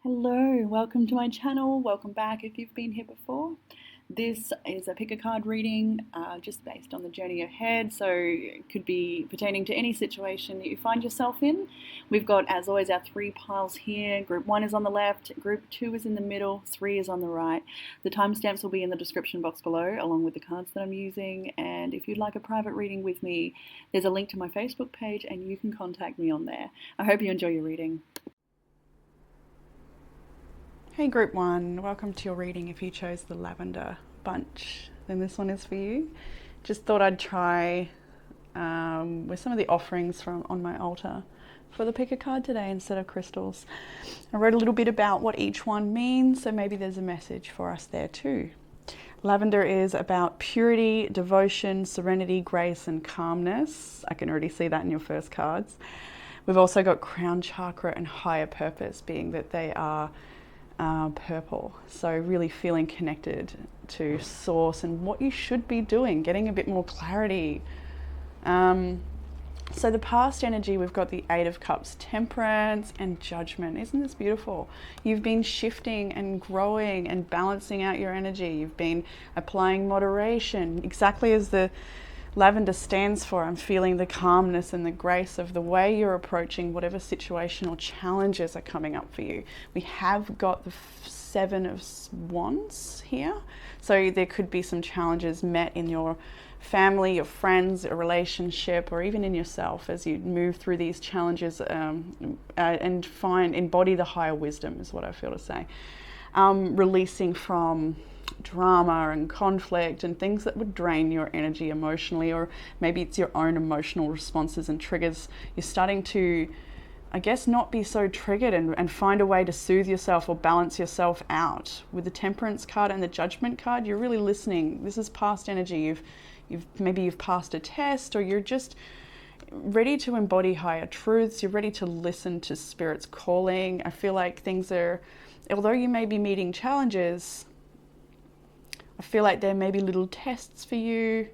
Hello, welcome to my channel. Welcome back if you've been here before. This is a pick a card reading just based on the journey ahead, so it could be pertaining to any situation that you find yourself in. We've got, as always, our three piles here. Group 1 is on the left, Group 2 is in the middle, 3 is on the right. The timestamps will be in the description box below, along with the cards that I'm using. And if you'd like a private reading with me, there's a link to my Facebook page and you can contact me on there. I hope you enjoy your reading. Hey Group 1, welcome to your reading. If you chose the lavender bunch, then this one is for you. Just thought I'd try with some of the offerings from on my altar for the pick a card today instead of crystals. I wrote a little bit about what each one means, so maybe there's a message for us there too. Lavender is about purity, devotion, serenity, grace, and calmness. I can already see that in your first cards. We've also got crown chakra and higher purpose, being that they are purple, so really feeling connected to source and what you should be doing, getting a bit more clarity. So the past energy, we've got the Eight of Cups, temperance and judgment. Isn't this beautiful? You've been shifting and growing and balancing out your energy. You've been applying moderation, exactly as the lavender stands for. I'm feeling the calmness and the grace of the way you're approaching whatever situation or challenges are coming up for you. We have got the Seven of Wands here. So there could be some challenges met in your family, your friends, a relationship, or even in yourself as you move through these challenges and embody the higher wisdom is what I feel to say. Releasing from drama and conflict and things that would drain your energy emotionally, or maybe it's your own emotional responses and triggers. You're starting to, I guess, not be so triggered and find a way to soothe yourself or balance yourself out. With the temperance card and the judgment card, you're really listening. This is past energy. You've passed a test, or you're just ready to embody higher truths. You're ready to listen to spirit's calling. I feel like things are, although you may be meeting challenges, I feel like there may be little tests for you,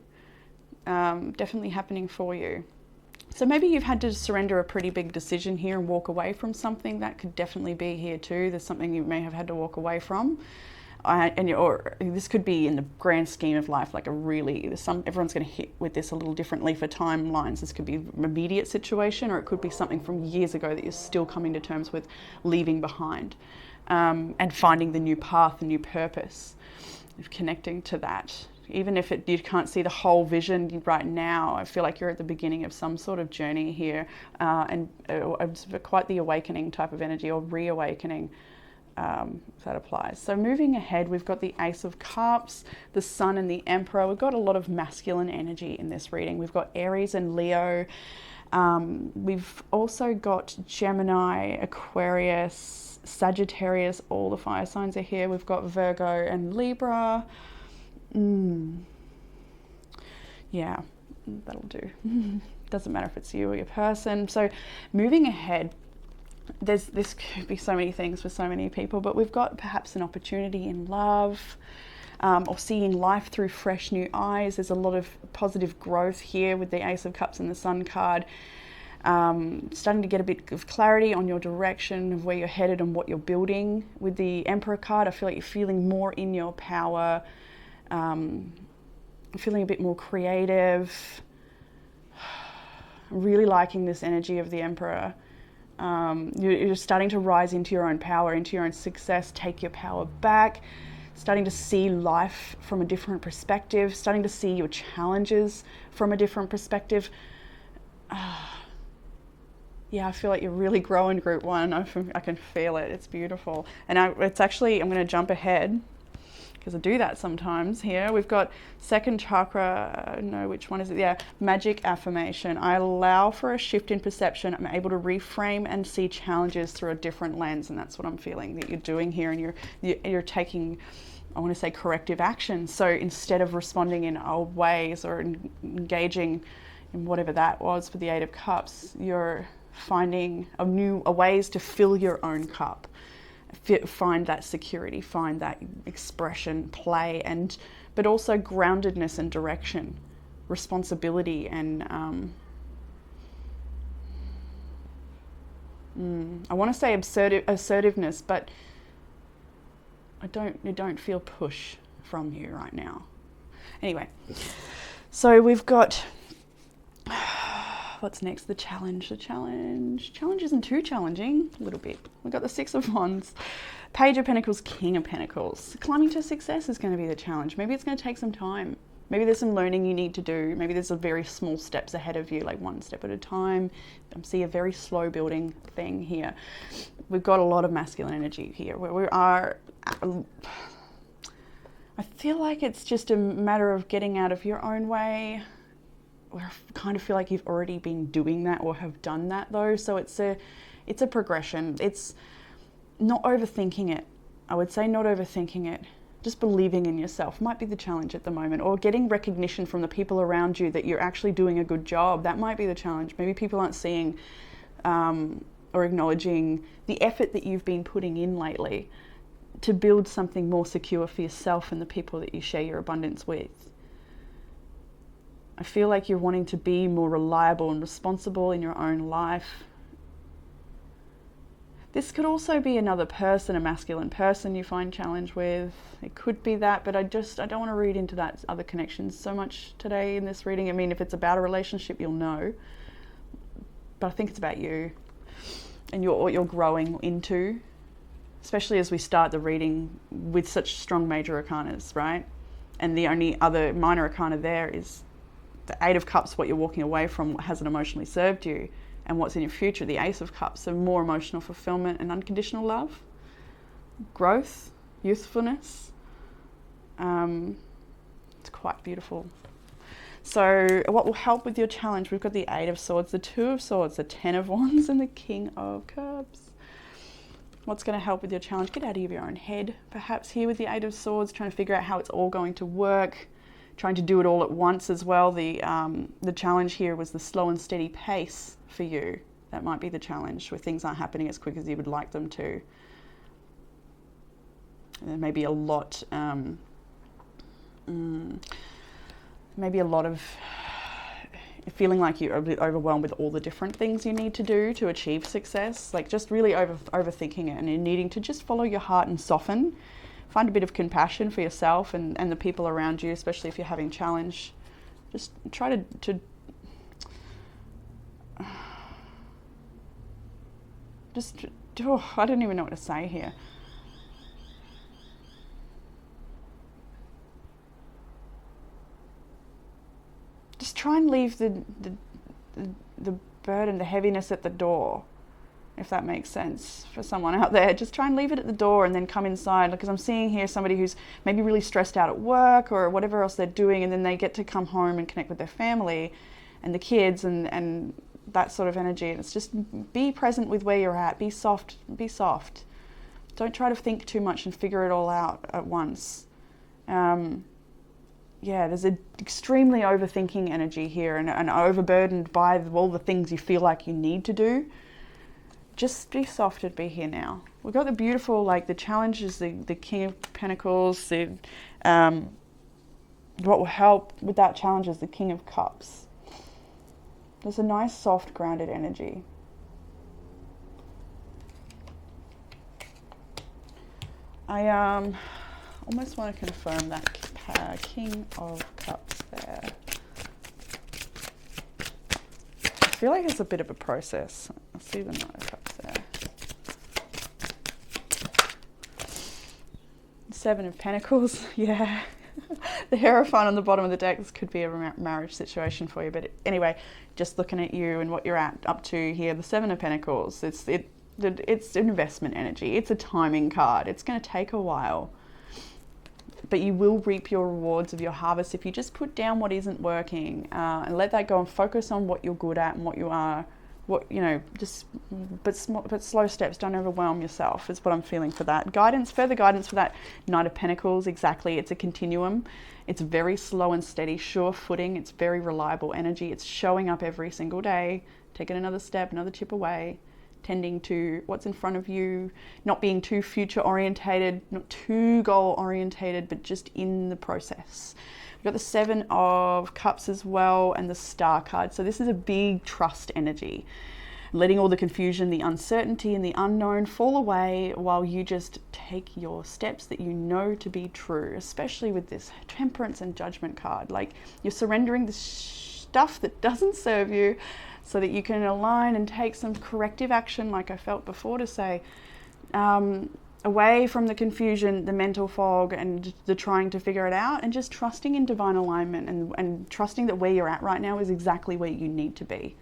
definitely happening for you. So maybe you've had to surrender a pretty big decision here and walk away from something. That could definitely be here too. There's something you may have had to walk away from. Or this could be in the grand scheme of life, like everyone's going to hit with this a little differently for timelines. This could be an immediate situation, or it could be something from years ago that you're still coming to terms with leaving behind, and finding the new path, the new purpose. Of connecting to that, even if you can't see the whole vision right now. I feel like you're at the beginning of some sort of journey here, and it's quite the awakening type of energy, or reawakening, if that applies. So moving ahead, we've got the Ace of Cups, the Sun, and the Emperor. We've got a lot of masculine energy in this reading. We've got Aries and Leo. We've also got Gemini, Aquarius, Sagittarius. All the fire signs are here. We've got Virgo and Libra. Yeah, that'll do. Doesn't matter if it's you or your person. So moving ahead, this could be so many things for so many people, but we've got perhaps an opportunity in love, or seeing life through fresh new eyes. There's a lot of positive growth here with the Ace of Cups and the Sun card. Starting to get a bit of clarity on your direction of where you're headed and what you're building. With the Emperor card, I feel like you're feeling more in your power, feeling a bit more creative. Really liking this energy of the Emperor. You're starting to rise into your own power, into your own success, take your power back, starting to see life from a different perspective, starting to see your challenges from a different perspective. Yeah, I feel like you're really growing, Group 1. I can feel it. It's beautiful. And I'm going to jump ahead because I do that sometimes here. We've got second chakra. No, which one is it? Yeah, magic affirmation. I allow for a shift in perception. I'm able to reframe and see challenges through a different lens. And that's what I'm feeling that you're doing here. And you're taking, I want to say, corrective action. So instead of responding in old ways or engaging in whatever that was for the Eight of Cups, you're finding ways to fill your own cup, find that security, find that expression, play, but also groundedness and direction, responsibility, and I want to say assertiveness, but I don't feel push from you right now. Anyway, so we've got, what's next? The challenge. Challenge isn't too challenging, a little bit. We've got the Six of Wands, Page of Pentacles, King of Pentacles. Climbing to success is going to be the challenge. Maybe it's going to take some time. Maybe there's some learning you need to do. Maybe there's a very small steps ahead of you, like one step at a time. I see a very slow building thing here. We've got a lot of masculine energy here. Where we are, I feel like it's just a matter of getting out of your own way. I kind of feel like you've already been doing that or have done that though. So it's a progression. It's not overthinking it. I would say not overthinking it. Just believing in yourself might be the challenge at the moment, or getting recognition from the people around you that you're actually doing a good job. That might be the challenge. Maybe people aren't seeing or acknowledging the effort that you've been putting in lately to build something more secure for yourself and the people that you share your abundance with. I feel like you're wanting to be more reliable and responsible in your own life. This could also be another person, a masculine person you find challenge with. It could be that, but I don't want to read into that other connections so much today in this reading. I mean, if it's about a relationship, you'll know. But I think it's about you and what you're growing into, especially as we start the reading with such strong major arcanas, right? And the only other minor arcana there is the Eight of Cups, what you're walking away from, what hasn't emotionally served you. And what's in your future, the Ace of Cups, so more emotional fulfillment and unconditional love, growth, youthfulness. It's quite beautiful. So what will help with your challenge? We've got the Eight of Swords, the Two of Swords, the Ten of Wands, and the King of Cups. What's going to help with your challenge? Get out of your own head, perhaps here with the Eight of Swords, trying to figure out how it's all going to work, trying to do it all at once as well. The challenge here was the slow and steady pace for you. That might be the challenge, where things aren't happening as quick as you would like them to. And there may be a lot, maybe a lot of feeling like you're a bit overwhelmed with all the different things you need to do to achieve success, like just really overthinking it, and you're needing to just follow your heart and soften. Find a bit of compassion for yourself and the people around you, especially if you're having challenge. Just try to I don't even know what to say here. Just try and leave the burden, the heaviness at the door, if that makes sense for someone out there. Just try and leave it at the door and then come inside, because I'm seeing here somebody who's maybe really stressed out at work or whatever else they're doing, and then they get to come home and connect with their family and the kids and that sort of energy. And it's just be present with where you're at. Be soft. Don't try to think too much and figure it all out at once. There's an extremely overthinking energy here and overburdened by all the things you feel like you need to do. Just be soft and be here now. We've got the beautiful, like the challenge is the King of Pentacles. What will help with that challenge is the King of Cups. There's a nice, soft, grounded energy. I almost want to confirm that King of Cups there. I feel like it's a bit of a process. I see the Knight of Cups there. Seven of Pentacles, yeah. The Hierophant on the bottom of the deck, this could be a marriage situation for you. But anyway, just looking at you and what you're up to here, the Seven of Pentacles, it's investment energy. It's a timing card. It's going to take a while, but you will reap your rewards of your harvest if you just put down what isn't working and let that go and focus on what you're good at and what you are. But slow steps. Don't overwhelm yourself is what I'm feeling for that. Further guidance for that Knight of Pentacles. Exactly. It's a continuum. It's very slow and steady, sure footing. It's very reliable energy. It's showing up every single day, taking another step, another chip away, tending to what's in front of you, not being too future orientated, not too goal orientated, but just in the process. We've got the Seven of Cups as well and the Star card. So this is a big trust energy. letting all the confusion, the uncertainty and the unknown fall away while you just take your steps that you know to be true, especially with this temperance and judgment card. Like, you're surrendering the stuff that doesn't serve you so that you can align and take some corrective action, like I felt before, to say, away from the confusion, the mental fog, and the trying to figure it out, and just trusting in divine alignment and trusting that where you're at right now is exactly where you need to be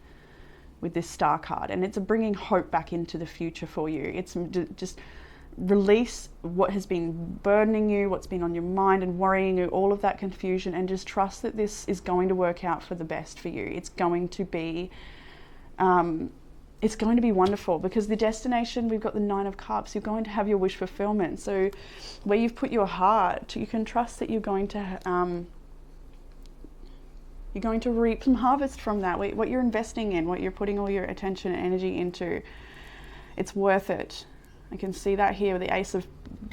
with this star card. And it's bringing hope back into the future for you. It's just release what has been burdening you, what's been on your mind and worrying you, all of that confusion, and just trust that this is going to work out for the best for you. It's going to be wonderful, because the destination, we've got the 9 of Cups. You're going to have your wish fulfillment. So where you've put your heart, you can trust that you're going to reap some harvest from that. What you're investing in, what you're putting all your attention and energy into, it's worth it. I can see that here with the Ace of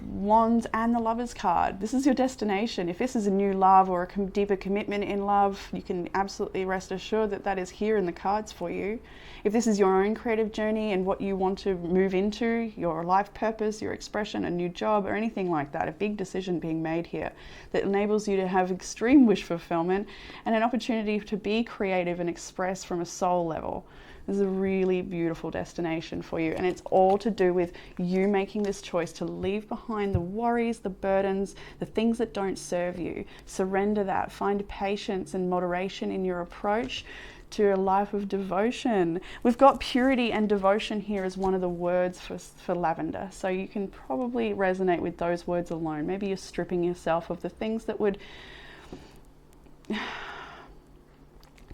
Wands and the Lovers card. This is your destination. If this is a new love or a deeper commitment in love, you can absolutely rest assured that that is here in the cards for you. If this is your own creative journey and what you want to move into, your life purpose, your expression, a new job, or anything like that, a big decision being made here that enables you to have extreme wish fulfillment and an opportunity to be creative and express from a soul level. This is a really beautiful destination for you, and it's all to do with you making this choice to leave behind the worries, the burdens, the things that don't serve you. Surrender that. Find patience and moderation in your approach to a life of devotion. We've got purity and devotion here as one of the words for lavender, so you can probably resonate with those words alone. Maybe you're stripping yourself of the things that would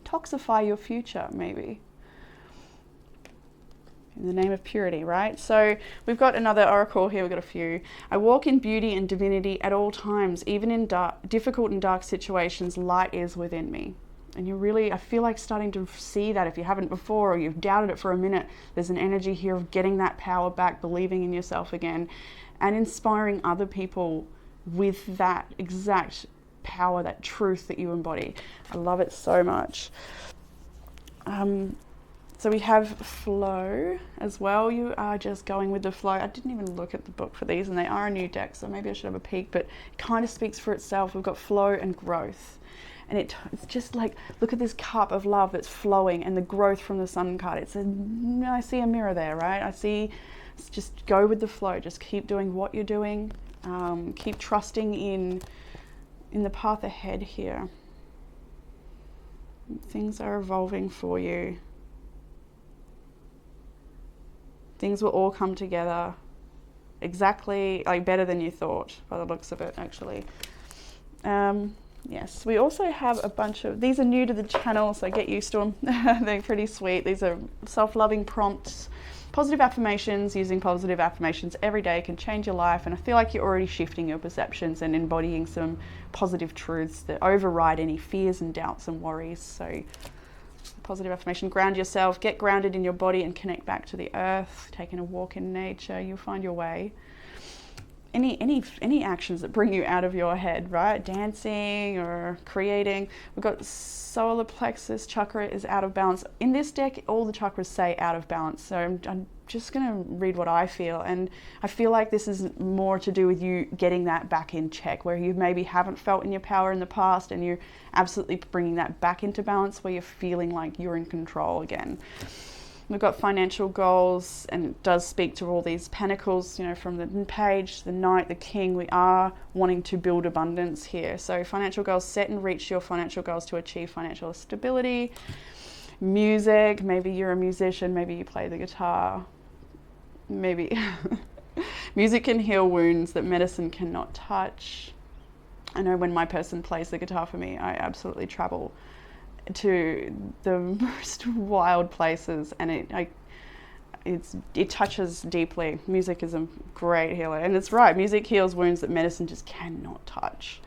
toxify your future, maybe. In the name of purity, right? So we've got another oracle here. We've got a few. I walk in beauty and divinity at all times, even in difficult and dark situations. Light is within me. And you're really, I feel like starting to see that if you haven't before, or you've doubted it for a minute. There's an energy here of getting that power back, believing in yourself again, and inspiring other people with that exact power, that truth that you embody. I love it so much. So we have flow as well. You are just going with the flow. I didn't even look at the book for these, and they are a new deck, so maybe I should have a peek, but it kind of speaks for itself. We've got flow and growth. And it's just like, look at this cup of love that's flowing, and the growth from the Sun card. I see a mirror there, right? I see, just go with the flow. Just keep doing what you're doing. Keep trusting in the path ahead here. Things are evolving for you. Things will all come together exactly, like, better than you thought, by the looks of it, actually. Yes, we also have a bunch of, these are new to the channel, so get used to them. They're pretty sweet. These are self-loving prompts. Positive affirmations. Using positive affirmations every day can change your life, and I feel like you're already shifting your perceptions and embodying some positive truths that override any fears and doubts and worries. So positive affirmation: ground yourself, get grounded in your body and connect back to the earth. Taking a walk in nature, you'll find your way. Any actions that bring you out of your head, right? Dancing or creating. We've got solar plexus chakra is out of balance. In this deck, all the chakras say out of balance. So I'm just going to read what I feel. And I feel like this is more to do with you getting that back in check, where you maybe haven't felt in your power in the past, and you're absolutely bringing that back into balance, where you're feeling like you're in control again. We've got financial goals, and it does speak to all these pentacles, from the page, the knight, the king. We are wanting to build abundance here. So financial goals: set and reach your financial goals to achieve financial stability. Music, maybe you're a musician, maybe you play the guitar. Maybe music can heal wounds that medicine cannot touch. I know when my person plays the guitar for me, I absolutely travel to the most wild places, and it touches deeply. Music is a great healer, and it's right, music heals wounds that medicine just cannot touch.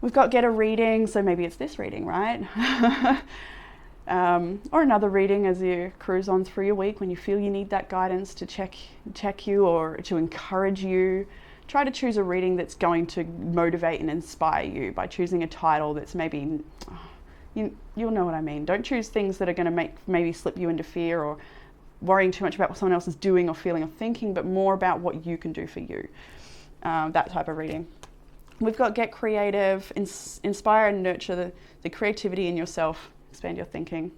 We've got get a reading, so maybe it's this reading, right? Or another reading as you cruise on through your week, when you feel you need that guidance to check you or to encourage you. Try to choose a reading that's going to motivate and inspire you by choosing a title that's maybe You'll know what I mean. Don't choose things that are going to maybe slip you into fear or worrying too much about what someone else is doing or feeling or thinking, but more about what you can do for you. That type of reading. We've got get creative, inspire and nurture the creativity in yourself, expand your thinking.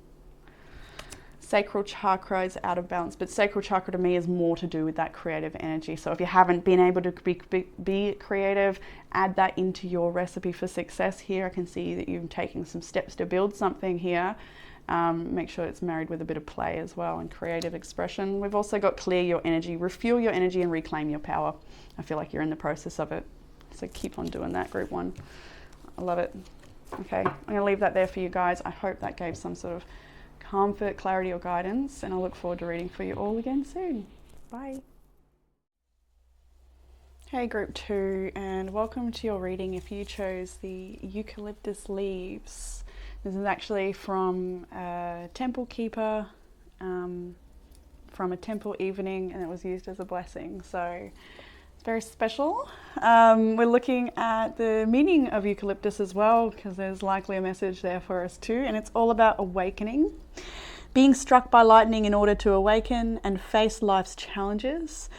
Sacral chakra is out of balance, but sacral chakra to me is more to do with that creative energy. So if you haven't been able to be creative, add that into your recipe for success here. I can see that you're taking some steps to build something here. Make sure it's married with a bit of play as well and creative expression. We've also got clear your energy, refuel your energy and reclaim your power. I feel like you're in the process of it. So keep on doing that, group 1. I love it. Okay, I'm going to leave that there for you guys. I hope that gave some sort of comfort, clarity or guidance, and I look forward to reading for you all again soon. Bye. Hey group 2, and welcome to your reading if you chose the eucalyptus leaves. This is actually from a temple keeper, from a temple evening, and it was used as a blessing. So very special. We're looking at the meaning of eucalyptus as well, because there's likely a message there for us too, and it's all about awakening, being struck by lightning in order to awaken and face life's challenges,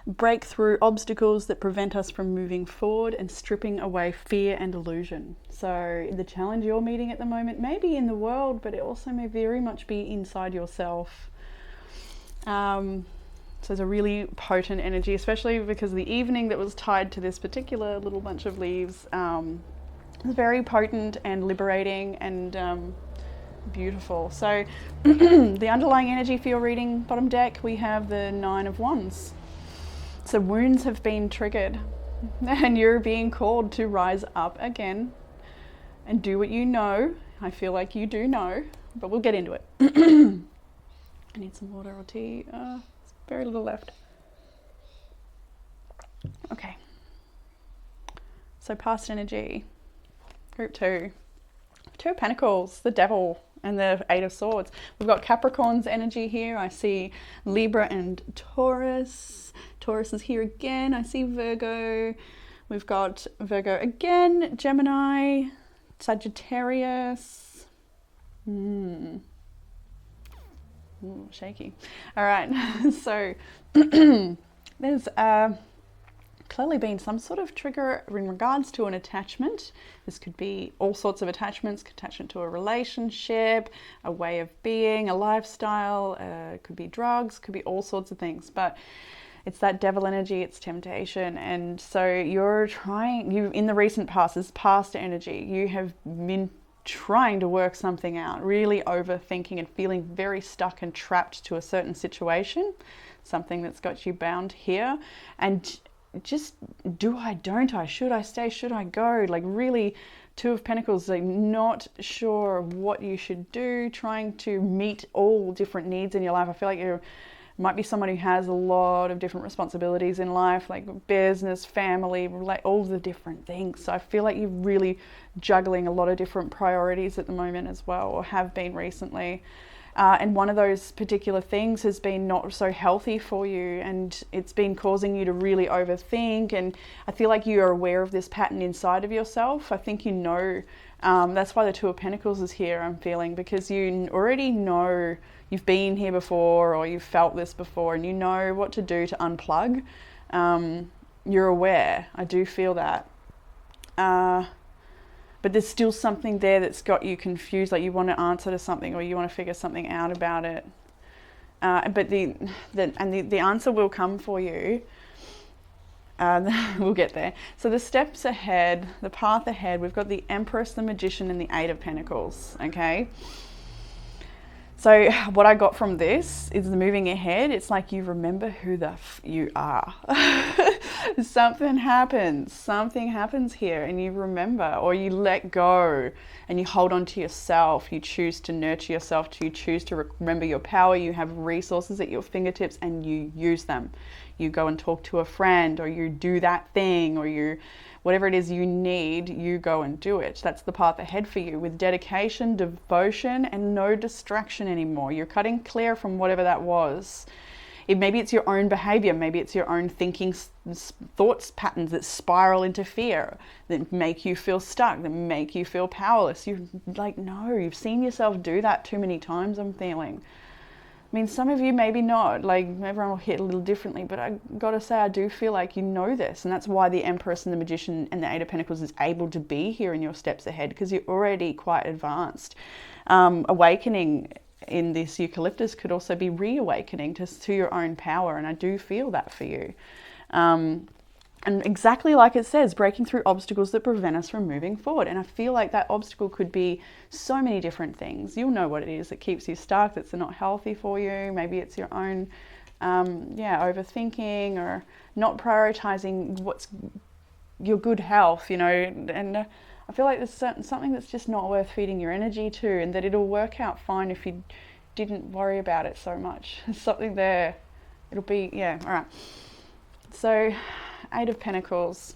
break through obstacles that prevent us from moving forward, and stripping away fear and illusion. So the challenge you're meeting at the moment may be in the world, but it also may very much be inside yourself. So it's a really potent energy, especially because the evening that was tied to this particular little bunch of leaves is very potent and liberating and beautiful. So the underlying energy for your reading, bottom deck, we have the 9 of Wands. So wounds have been triggered and you're being called to rise up again and do what you know. I feel like you do know, but we'll get into it. I need some water or tea. Very little left. Okay. So past energy. Group 2. 2 of Pentacles, the Devil, and the 8 of Swords. We've got Capricorn's energy here. I see Libra and Taurus. Taurus is here again. I see Virgo. We've got Virgo again, Gemini, Sagittarius. Ooh, shaky. All right, so there's clearly been some sort of trigger in regards to an attachment. This could be all sorts of attachments, attachment to a relationship, a way of being, a lifestyle, could be drugs, could be all sorts of things, but it's that devil energy, it's temptation. And so you're in the recent past, this past energy, you have been trying to work something out, really overthinking and feeling very stuck and trapped to a certain situation, something that's got you bound here, and just do I, don't I, should I stay, should I go, like really 2 of Pentacles, like not sure what you should do, trying to meet all different needs in your life. I feel like you might be someone who has a lot of different responsibilities in life, like business, family, like all the different things. So I feel like you're really juggling a lot of different priorities at the moment as well, or have been recently. And one of those particular things has been not so healthy for you, and it's been causing you to really overthink. And I feel like you are aware of this pattern inside of yourself. I think you know, that's why the 2 of Pentacles is here, I'm feeling, because you already know you've been here before or you've felt this before and you know what to do to unplug. You're aware. I do feel that. But there's still something there that's got you confused, like you want to answer to something or you want to figure something out about it. But the answer will come for you. We'll get there. So the steps ahead, the path ahead, we've got the Empress, the Magician, and the 8 of Pentacles, okay? So what I got from this is the moving ahead. It's like you remember who the you are. Something happens here and you remember, or you let go and you hold on to yourself. You choose to nurture yourself. You choose to remember your power. You have resources at your fingertips and you use them. You go and talk to a friend, or you do that thing, or you, whatever it is you need, you go and do it. That's the path ahead for you, with dedication, devotion, and no distraction anymore. You're cutting clear from whatever that was. Maybe it's your own behavior, maybe it's your own thinking thoughts patterns that spiral into fear, that make you feel stuck, that make you feel powerless. You're like, no, you've seen yourself do that too many times, I'm feeling. I mean, some of you maybe not, like everyone will hit a little differently, but I gotta say, I do feel like you know this, and that's why the Empress and the Magician and the Eight of Pentacles is able to be here in your steps ahead, because you're already quite advanced. Awakening in this eucalyptus could also be reawakening to your own power, and I do feel that for you. And exactly like it says, breaking through obstacles that prevent us from moving forward. And I feel like that obstacle could be so many different things. You'll know what it is that keeps you stuck, that's not healthy for you. Maybe it's your own, overthinking or not prioritizing what's your good health, you know. And I feel like there's something that's just not worth feeding your energy to, and that it'll work out fine if you didn't worry about it so much. There's something there. It'll be, yeah, all right. So, Eight of Pentacles.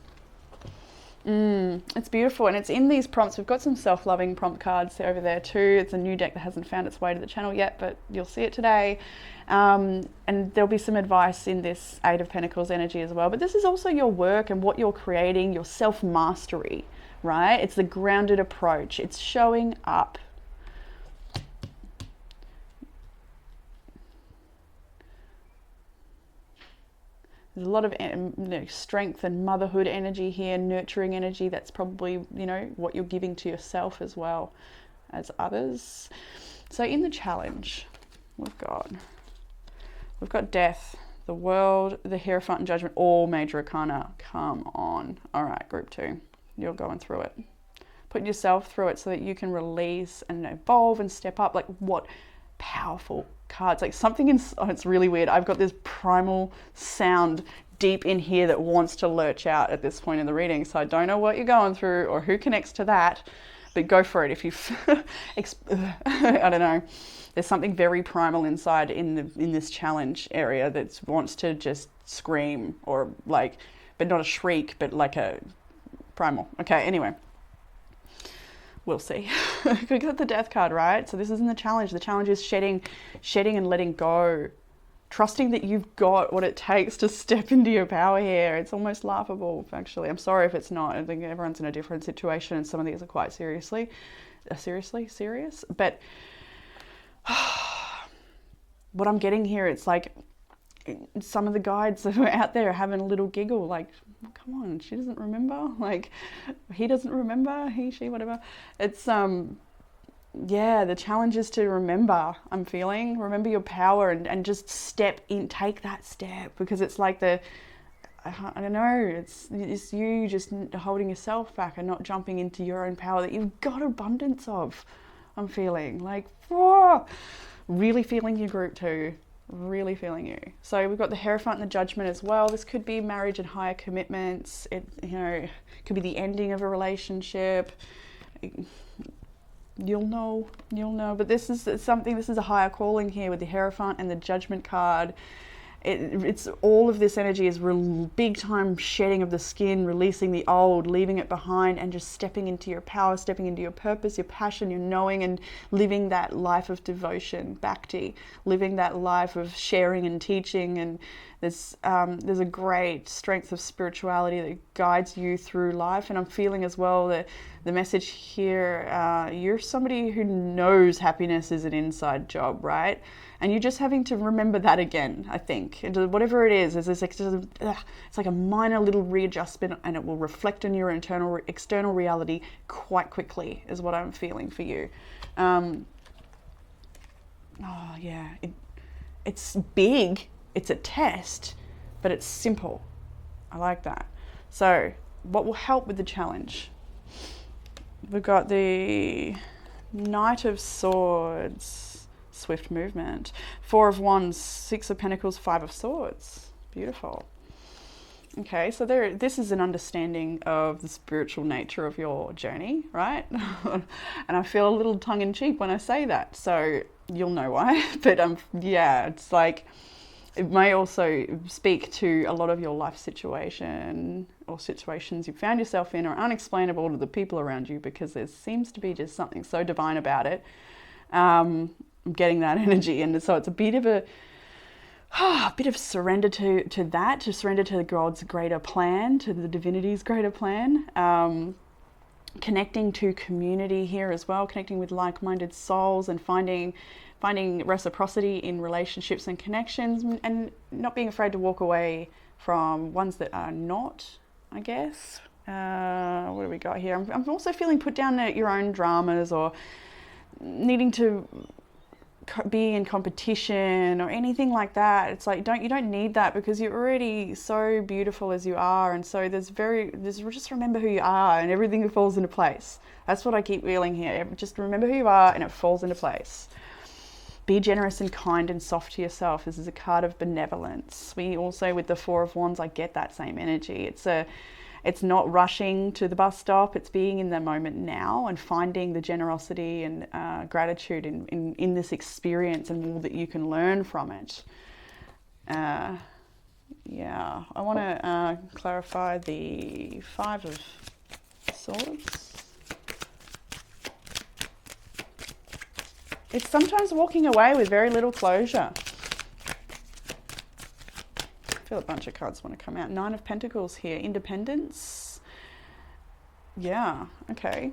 It's beautiful, and it's in these prompts. We've got some self-loving prompt cards over there too. It's a new deck that hasn't found its way to the channel yet, but you'll see it today. And there'll be some advice in this Eight of Pentacles energy as well. But this is also your work and what you're creating, your self-mastery, right? It's the grounded approach. It's showing up. There's a lot of strength and motherhood energy here, nurturing energy. That's probably, what you're giving to yourself as well as others. So in the challenge, we've got Death, the World, the Hierophant, and Judgment, all major arcana. Come on. All right, group 2. You're going through it. Put yourself through it so that you can release and evolve and step up. Like, what powerful cards. Like something it's really weird. I've got this primal sound deep in here that wants to lurch out at this point in the reading. So I don't know what you're going through or who connects to that, but go for it. If you, I don't know. There's something very primal inside in this challenge area that wants to just scream, or like, but not a shriek, but like a primal. Okay, anyway. We'll see. We got the Death card, right? So this isn't the challenge. The challenge is shedding and letting go. Trusting that you've got what it takes to step into your power here. It's almost laughable, actually. I'm sorry if it's not. I think everyone's in a different situation, and some of these are quite serious. But what I'm getting here, it's like some of the guides that were out there having a little giggle, like, come on, she doesn't remember, like, he doesn't remember, he, she, whatever. It's the challenge is to remember. Remember your power, and just step in, take that step, because it's like I don't know, it's you just holding yourself back and not jumping into your own power that you've got abundance of. I'm feeling like, really feeling your group 2. Really feeling you. So we've got the Hierophant and the Judgment as well. This could be marriage and higher commitments. It could be the ending of a relationship. You'll know. But this is a higher calling here with the Hierophant and the Judgment card. It's all of this energy is big time shedding of the skin, releasing the old, leaving it behind, and just stepping into your power, stepping into your purpose, your passion, your knowing, and living that life of devotion, bhakti, living that life of sharing and teaching. And there's a great strength of spirituality that guides you through life. And I'm feeling as well that the message here, you're somebody who knows happiness is an inside job, right? And you're just having to remember that again, I think. And whatever it is it's like a minor little readjustment, and it will reflect on your external reality quite quickly, is what I'm feeling for you. It's big, it's a test, but it's simple. I like that. So what will help with the challenge? We've got the Knight of Swords, swift movement, 4 of Wands, 6 of Pentacles, 5 of Swords. Beautiful. Okay, so this is an understanding of the spiritual nature of your journey, right? And I feel a little tongue-in-cheek when I say that, so you'll know why. But it's like, it may also speak to a lot of your life situation or situations you found yourself in, or unexplainable to the people around you, because there seems to be just something so divine about it. I'm getting that energy, and so it's a bit of a, a bit of surrender to that, to surrender to God's greater plan, to the divinity's greater plan. Connecting to community here as well, connecting with like-minded souls and finding reciprocity in relationships and connections, and not being afraid to walk away from ones that are not, I guess. What do we got here? I'm also feeling put down at your own dramas, or needing to be in competition or anything like that. It's like, you don't need that, because you're already so beautiful as you are. And so there's just remember who you are, and everything falls into place. That's what I keep feeling here. Just remember who you are and it falls into place. Be generous and kind and soft to yourself. This is a card of benevolence. We also, with the Four of Wands, I get that same energy. It's not rushing to the bus stop. It's being in the moment now and finding the generosity and gratitude in this experience, and all that you can learn from it. Yeah, I want to clarify the Five of Swords. It's sometimes walking away with very little closure. I feel a bunch of cards want to come out. Nine of Pentacles here. Independence. Yeah, okay.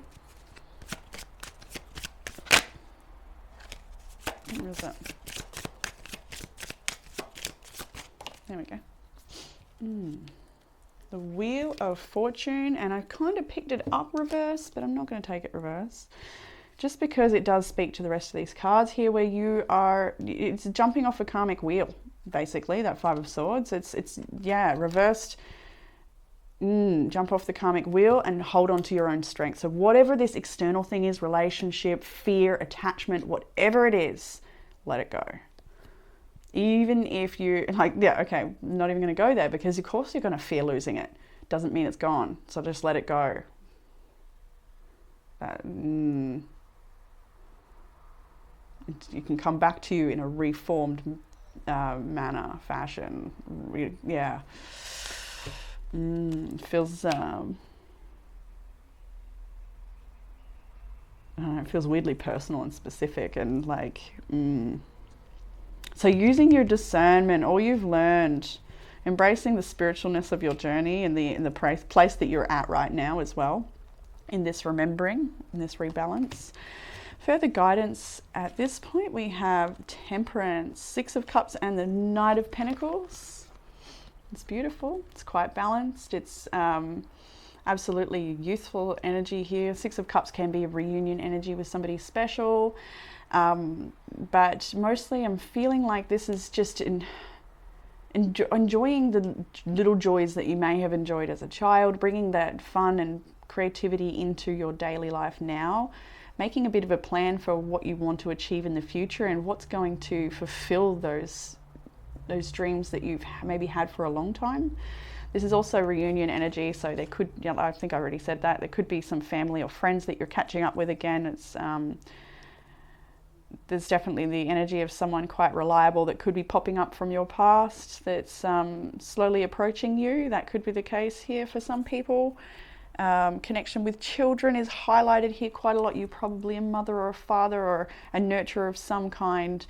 Where is that? There we go. The Wheel of Fortune, and I kind of picked it up reverse, but I'm not going to take it reverse, just because it does speak to the rest of these cards here, where it's jumping off a karmic wheel, basically, that Five of Swords. It's reversed. Jump off the karmic wheel and hold on to your own strength. So whatever this external thing is, relationship, fear, attachment, whatever it is, let it go. Even if you, not even going to go there, because of course you're going to fear losing it. Doesn't mean it's gone. So just let it go. It can come back to you in a reformed fashion. Feels I don't know, it feels weirdly personal and specific, and so using your discernment, all you've learned, embracing the spiritualness of your journey and the place that you're at right now as well, in this remembering, in this rebalance. Further guidance at this point, we have Temperance, Six of Cups, and the Knight of Pentacles. It's beautiful. It's quite balanced. It's absolutely youthful energy here. Six of Cups can be a reunion energy with somebody special, but mostly I'm feeling like this is just enjoying the little joys that you may have enjoyed as a child, bringing that fun and creativity into your daily life now, making a bit of a plan for what you want to achieve in the future and what's going to fulfill those dreams that you've maybe had for a long time. This is also reunion energy, so there could, I think I already said that, there could be some family or friends that you're catching up with again. It's there's definitely the energy of someone quite reliable that could be popping up from your past that's slowly approaching you. That could be the case here for some people. Connection with children is highlighted here quite a lot. You're probably a mother or a father or a nurturer of some kind.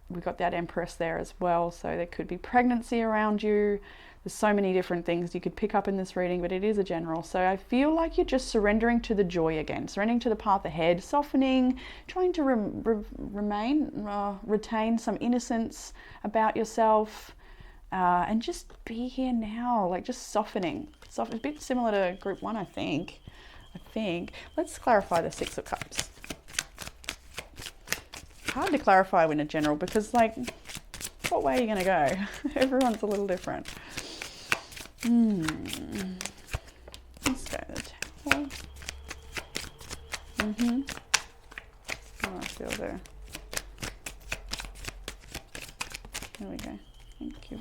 We've got that Empress there as well, so there could be pregnancy around you. There's so many different things you could pick up in this reading, but it is a general. So I feel like you're just surrendering to the joy again, surrendering to the path ahead, softening, trying to retain some innocence about yourself, and just be here now, like just softening. A bit similar to Group 1, I think. Let's clarify the Six of Cups. Hard to clarify in a general, because what way are you going to go? Everyone's a little different. Let's go to the Tower. Oh, I feel there. There we go. Thank you.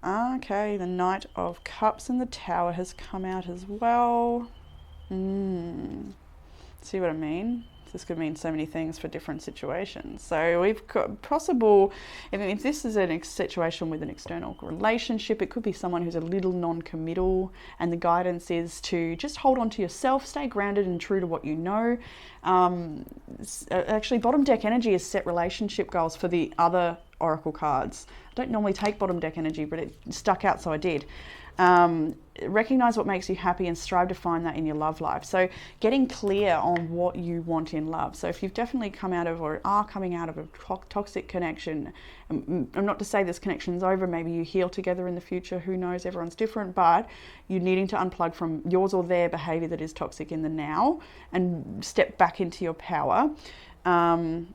Okay, the Knight of Cups and the Tower has come out as well. See what I mean? This could mean so many things for different situations. So we've got possible, if this is a situation with an external relationship, it could be someone who's a little non-committal, and the guidance is to just hold on to yourself, stay grounded and true to what you know. Actually, bottom deck energy is set relationship goals for the other oracle cards. I don't normally take bottom deck energy, but it stuck out, so I did. Recognize what makes you happy and strive to find that in your love life. So getting clear on what you want in love. So if you've definitely come out of or are coming out of a toxic connection, I'm not to say this connection's over, maybe you heal together in the future, who knows, everyone's different, but you're needing to unplug from yours or their behavior that is toxic in the now and step back into your power. And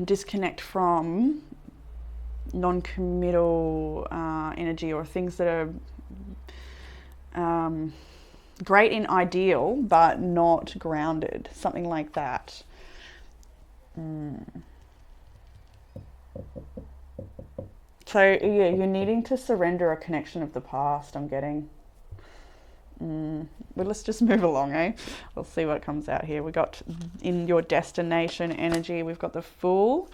disconnect from non-committal energy or things that are great in ideal but not grounded, something like that. So yeah, you're needing to surrender a connection of the past, I'm getting. But let's just move along, eh? We'll see what comes out here. We got in your destination energy, we've got the Fool,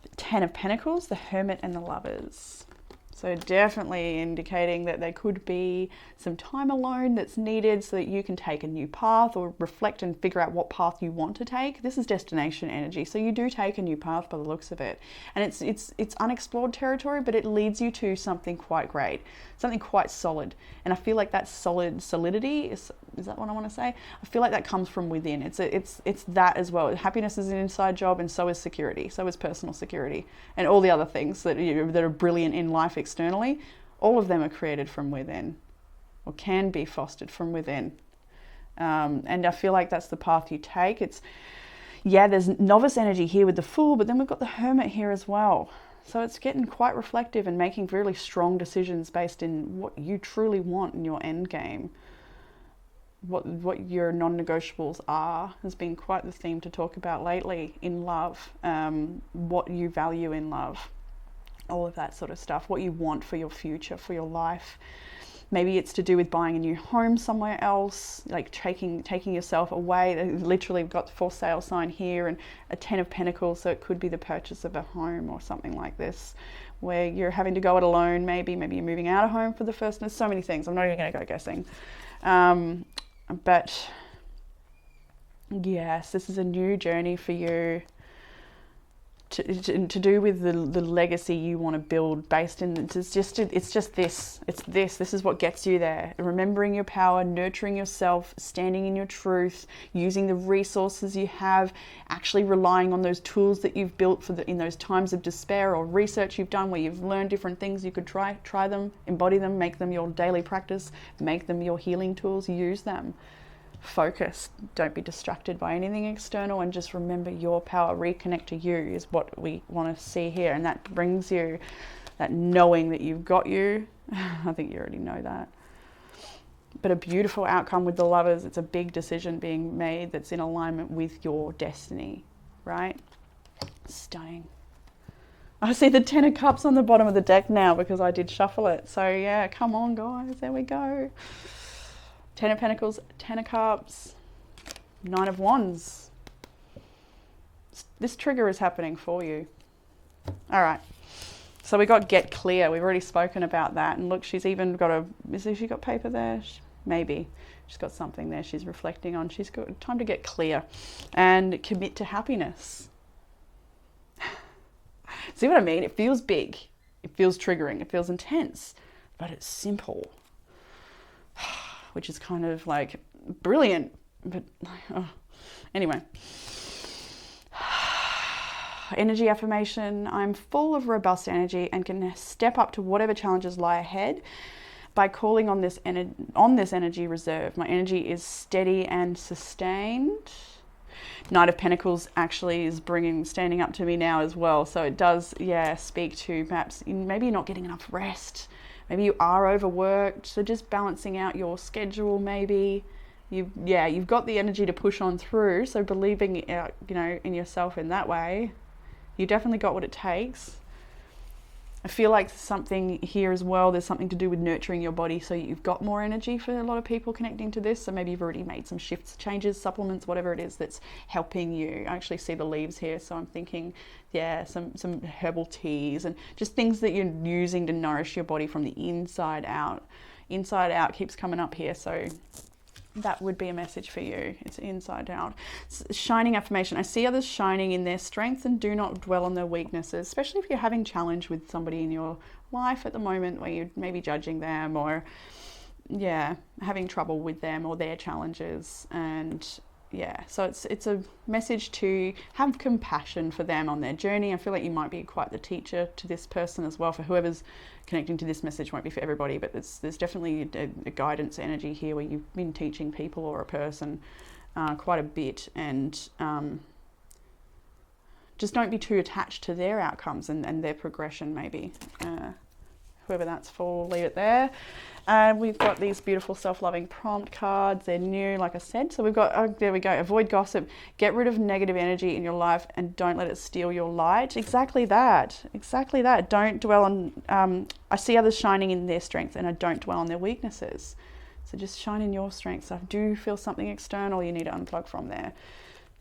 the Ten of Pentacles, the Hermit, and the Lovers. So definitely indicating that there could be some time alone that's needed so that you can take a new path or reflect and figure out what path you want to take. This is destination energy. So you do take a new path by the looks of it. And it's unexplored territory, but it leads you to something quite great, something quite solid. And I feel like that solidity is that what I want to say? I feel like that comes from within. It's that as well. Happiness is an inside job, and so is security. So is personal security, and all the other things that are brilliant in life externally. All of them are created from within, or can be fostered from within. And I feel like that's the path you take. There's novice energy here with the Fool, but then we've got the Hermit here as well. So it's getting quite reflective and making really strong decisions based in what you truly want in your end game. What your non-negotiables are has been quite the theme to talk about lately in love. What you value in love, all of that sort of stuff. What you want for your future, for your life. Maybe it's to do with buying a new home somewhere else, like taking yourself away. Literally, we've got the for sale sign here and a Ten of Pentacles, so it could be the purchase of a home or something like this, where you're having to go it alone. Maybe you're moving out of home for the first. There's so many things. I'm not even going to go guessing. But yes, this is a new journey for you to do with the legacy you want to build based in, this is what gets you there. Remembering your power, nurturing yourself, standing in your truth, using the resources you have, actually relying on those tools that you've built in those times of despair, or research you've done where you've learned different things. You could try them, embody them, make them your daily practice, make them your healing tools, use them. Focus, don't be distracted by anything external, and just remember your power. Reconnect to you is what we want to see here, and that brings you that knowing that you've got you. I think you already know that, but a beautiful outcome with the Lovers. It's a big decision being made that's in alignment with your destiny, right? Stunning. I see the Ten of Cups on the bottom of the deck now because I did shuffle it. So yeah, come on guys, there we go. Ten of Pentacles, Ten of Cups, Nine of Wands. This trigger is happening for you. All right. So we got get clear. We've already spoken about that. And look, she's even got she got paper there? Maybe. She's got something there she's reflecting on. She's got time to get clear and commit to happiness. See what I mean? It feels big. It feels triggering. It feels intense, but it's simple. Which is kind of like brilliant, but anyway. Energy affirmation. I'm full of robust energy and can step up to whatever challenges lie ahead by calling on this energy reserve. My energy is steady and sustained. Knight of Pentacles actually is standing up to me now as well. So it does, speak to perhaps maybe you're not getting enough rest. Maybe you are overworked, so just balancing out your schedule. Maybe you've got the energy to push on through. So believing, in yourself in that way, you definitely got what it takes. I feel like something here as well. There's something to do with nurturing your body, so you've got more energy for a lot of people connecting to this. So maybe you've already made some shifts, changes, supplements, whatever it is that's helping you. I actually see the leaves here, so I'm thinking, some herbal teas and just things that you're using to nourish your body from the inside out. Inside out keeps coming up here, so that would be a message for you. It's inside out. Shining affirmation. I see others shining in their strengths and do not dwell on their weaknesses, especially if you're having challenge with somebody in your life at the moment where you're maybe judging them or having trouble with them or their challenges. And so it's a message to have compassion for them on their journey. I feel like you might be quite the teacher to this person as well. For whoever's connecting to this message, won't be for everybody, but there's definitely a guidance energy here where you've been teaching people or a person quite a bit, and just don't be too attached to their outcomes and their progression maybe. Whoever that's for, leave it there. We've got these beautiful self-loving prompt cards. They're new, like I said. So we've got, there we go, avoid gossip. Get rid of negative energy in your life and don't let it steal your light. Exactly that. Don't dwell on, I see others shining in their strength and I don't dwell on their weaknesses. So just shine in your strengths. I do feel something external you need to unplug from there.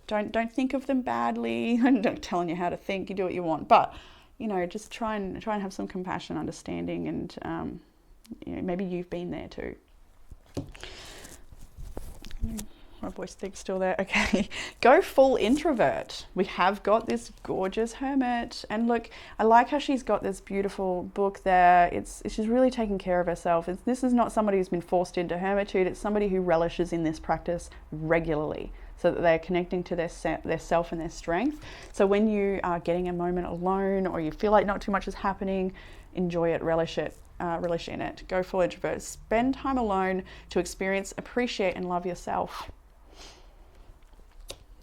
Don't think of them badly. I'm not telling you how to think. You do what you want. But just try and have some compassion, understanding, and maybe you've been there too. My voice thing's still there. Okay, go full introvert. We have got this gorgeous hermit, and look, I like how she's got this beautiful book there. She's really taking care of herself. This is not somebody who's been forced into hermitude. It's somebody who relishes in this practice regularly, so that they're connecting to their self and their strength. So when you are getting a moment alone or you feel like not too much is happening, enjoy it, relish in it. Go full introvert. Spend time alone to experience, appreciate, and love yourself.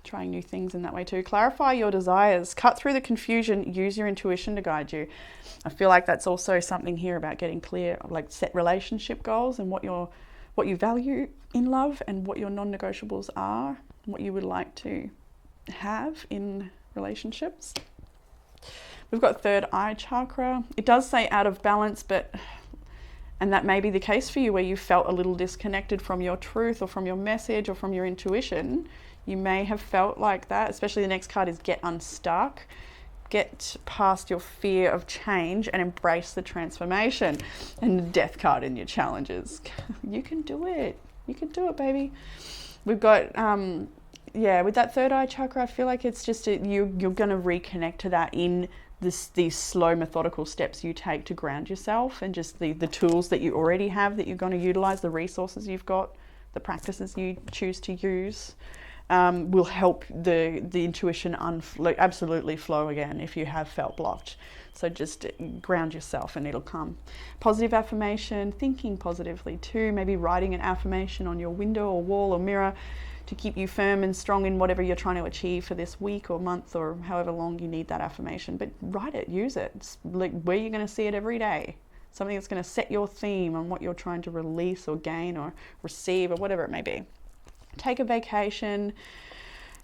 Trying new things in that way too. Clarify your desires. Cut through the confusion. Use your intuition to guide you. I feel like that's also something here about getting clear, like set relationship goals and what you value in love and what your non-negotiables are, what you would like to have in relationships. We've got third eye chakra. It does say out of balance, and that may be the case for you where you felt a little disconnected from your truth or from your message or from your intuition. You may have felt like that, especially the next card is get unstuck. Get past your fear of change and embrace the transformation. And the death card in your challenges. You can do it. You can do it, baby. We've got, with that third eye chakra, I feel like it's just you're going to reconnect to that in these slow, methodical steps you take to ground yourself, and just the tools that you already have that you're going to utilize, the resources you've got, the practices you choose to use. Will help the intuition absolutely flow again if you have felt blocked. So just ground yourself and it'll come. Positive affirmation, thinking positively too, maybe writing an affirmation on your window or wall or mirror to keep you firm and strong in whatever you're trying to achieve for this week or month or however long you need that affirmation. But write it, use it. It's like where you're going to see it every day. Something that's going to set your theme on what you're trying to release or gain or receive or whatever it may be. Take a vacation,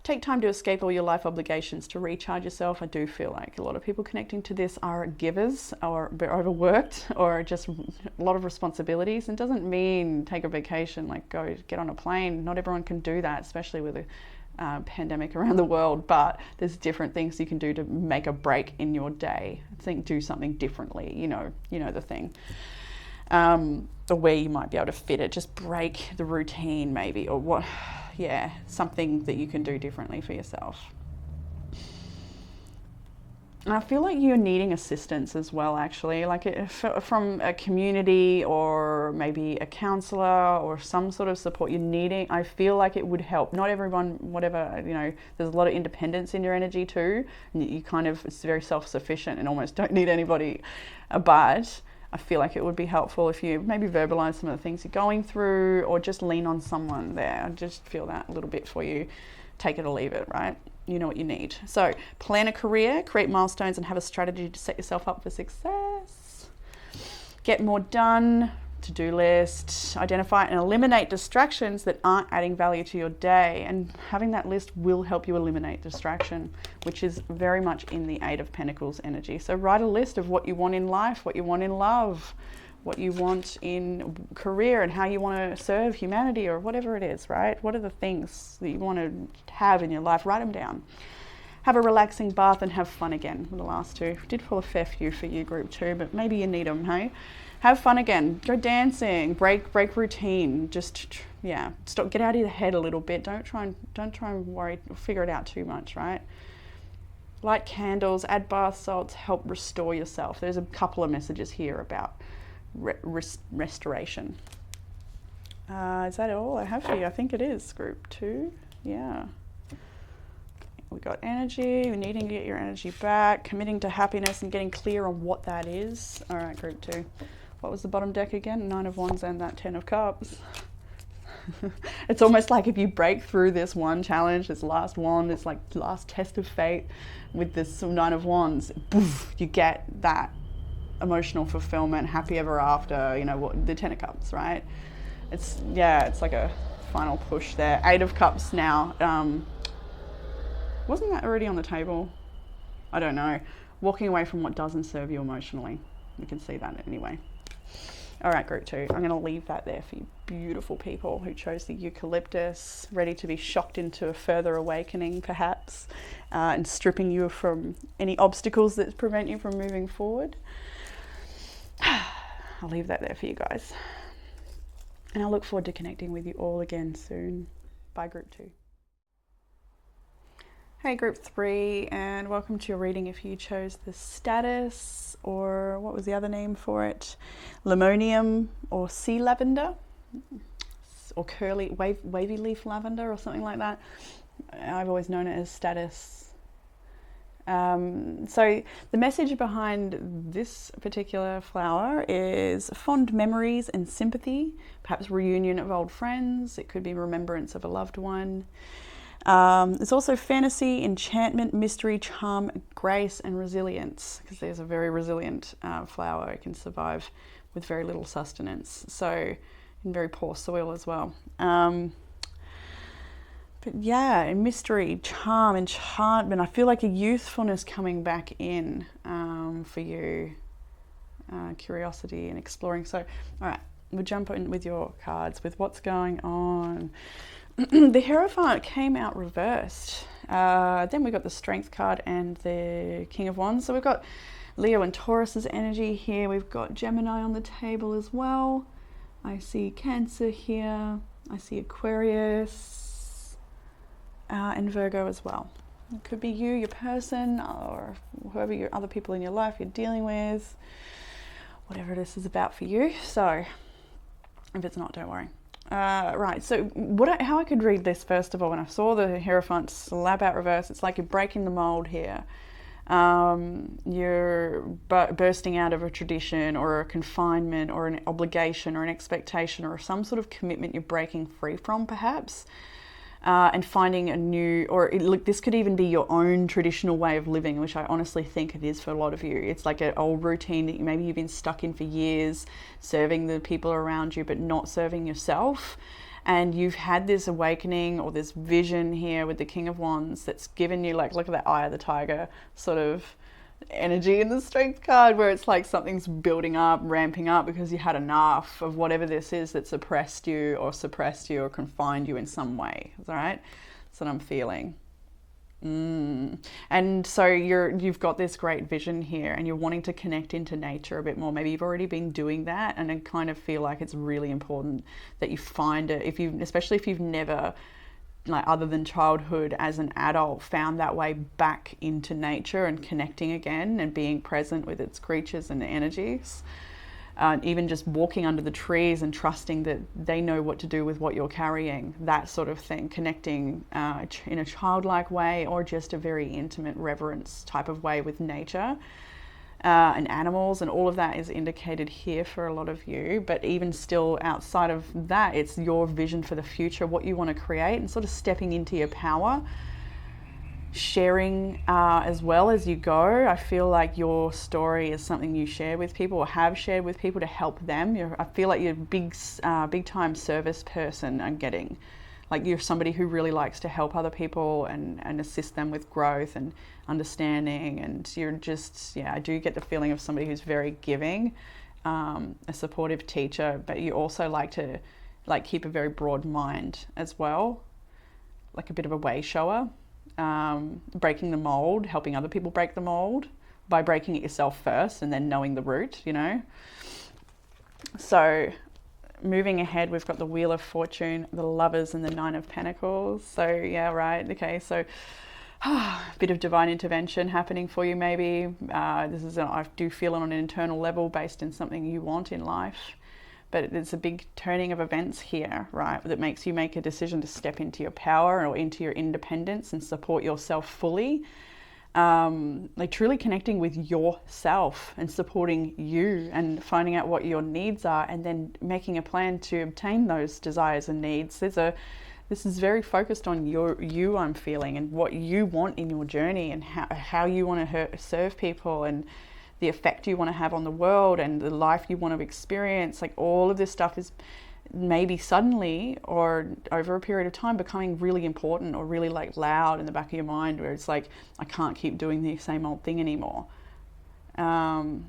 take time to escape all your life obligations to recharge yourself. I do feel like a lot of people connecting to this are givers or overworked or just a lot of responsibilities. And doesn't mean take a vacation, like go get on a plane. Not everyone can do that, especially with a pandemic around the world, but there's different things you can do to make a break in your day. Do something differently, you know the thing. Or where you might be able to fit it, just break the routine maybe, or something that you can do differently for yourself. And I feel like you're needing assistance as well, actually, like from a community or maybe a counselor or some sort of support you're needing. I feel like it would help. Not everyone, whatever, there's a lot of independence in your energy too. You it's very self-sufficient and almost don't need anybody, but I feel like it would be helpful if you maybe verbalize some of the things you're going through or just lean on someone there. I just feel that a little bit for you. Take it or leave it, right? You know what you need. So plan a career, create milestones, and have a strategy to set yourself up for success. Get more done, to-do list, identify and eliminate distractions that aren't adding value to your day. And having that list will help you eliminate distraction, which is very much in the Eight of Pentacles energy. So write a list of what you want in life, what you want in love, what you want in career, and how you want to serve humanity or whatever it is, right? What are the things that you want to have in your life? Write them down. Have a relaxing bath and have fun again. The last two. Did pull a fair few for you, group 2, but maybe you need them, hey? Have fun again. Go dancing. Break routine. Just, yeah, stop, get out of your head a little bit. Don't try and worry or figure it out too much, right? Light candles, add bath salts, help restore yourself. There's a couple of messages here about restoration. Is that all I have for you? I think it is group 2. Yeah. We got energy, needing to get your energy back, committing to happiness and getting clear on what that is. All right, group 2. What was the bottom deck again? 9 of Wands and that 10 of Cups. It's almost like if you break through this one challenge, this last wand, this like last test of fate with this 9 of Wands, poof, you get that emotional fulfillment, happy ever after, you know, what the 10 of Cups, right? It's like a final push there. 8 of Cups now. Wasn't that already on the table? I don't know. Walking away from what doesn't serve you emotionally. You can see that anyway. All right, group 2. I'm going to leave that there for you beautiful people who chose the eucalyptus, ready to be shocked into a further awakening perhaps, and stripping you from any obstacles that prevent you from moving forward. I'll leave that there for you guys. And I look forward to connecting with you all again soon. Bye, group 2. Hey, group 3, and welcome to your reading if you chose the status, or what was the other name for it? Limonium or sea lavender, or curly wavy leaf lavender or something like that. I've always known it as status. So the message behind this particular flower is fond memories and sympathy, perhaps reunion of old friends. It could be remembrance of a loved one. It's also fantasy, enchantment, mystery, charm, grace, and resilience, because there's a very resilient flower. It can survive with very little sustenance, so in very poor soil as well. But yeah, mystery, charm, enchantment. I feel like a youthfulness coming back in for you, curiosity and exploring. So, all right, we'll jump in with your cards, with what's going on. The Hierophant came out reversed. Then we got the Strength card and the King of Wands. So we've got Leo and Taurus's energy here. We've got Gemini on the table as well. I see Cancer here. I see Aquarius and Virgo as well. It could be you, your person, or whoever your other people in your life you're dealing with. Whatever this is about for you. So if it's not, don't worry. Right, so how I could read this, first of all, when I saw the Hierophant slap out reverse, it's like you're breaking the mold here. You're bursting out of a tradition or a confinement or an obligation or an expectation or some sort of commitment you're breaking free from, perhaps, and finding a new, look, this could even be your own traditional way of living, which I honestly think it is for a lot of you. It's like an old routine that maybe you've been stuck in for years, serving the people around you, but not serving yourself. And you've had this awakening or this vision here with the King of Wands that's given you, like, look at that eye of the tiger sort of energy in the Strength card, where it's like something's building up, ramping up, because you had enough of whatever this is that suppressed you or confined you in some way. All right, that's what I'm feeling. And so you've got this great vision here, and you're wanting to connect into nature a bit more. Maybe you've already been doing that, and I kind of feel like it's really important that you find it, especially if you've never, like, other than childhood, as an adult, found that way back into nature and connecting again and being present with its creatures and energies. Even just walking under the trees and trusting that they know what to do with what you're carrying, that sort of thing, connecting in a childlike way, or just a very intimate reverence type of way with nature and animals, and all of that is indicated here for a lot of you. But even still, outside of that, it's your vision for the future, what you want to create, and sort of stepping into your power, sharing as well as you go. I feel like your story is something you share with people, or have shared with people, to help them. I feel like you're a big time service person. I'm getting like you're somebody who really likes to help other people and assist them with growth and understanding, and you're just, I do get the feeling of somebody who's very giving, a supportive teacher, but you also like to keep a very broad mind as well, like a bit of a way shower. Breaking the mold, helping other people break the mold by breaking it yourself first and then knowing the root, So moving ahead, we've got the Wheel of Fortune, the Lovers, and the Nine of Pentacles. So yeah, right. Okay, so a bit of divine intervention happening for you maybe. This is, I do feel on an internal level based in something you want in life. But it's a big turning of events here, right? That makes you make a decision to step into your power or into your independence and support yourself fully. Like truly connecting with yourself and supporting you and finding out what your needs are, and then making a plan to obtain those desires and needs. This is very focused on you, I'm feeling, and what you want in your journey, and how you want to serve people, and the effect you want to have on the world, and the life you want to experience. Like all of this stuff is maybe suddenly or over a period of time becoming really important, or really like loud in the back of your mind, where it's like, I can't keep doing the same old thing anymore.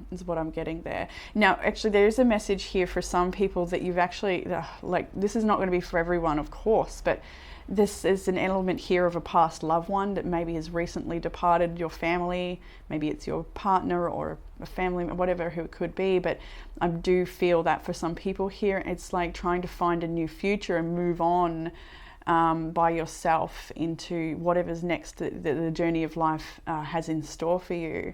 Is what I'm getting there. Now, actually, there's a message here for some people that you've actually, like, this is not going to be for everyone, of course, but this is an element here of a past loved one that maybe has recently departed your family. Maybe it's your partner or a family, whatever who it could be. But I do feel that for some people here, it's like trying to find a new future and move on by yourself into whatever's next that the journey of life has in store for you,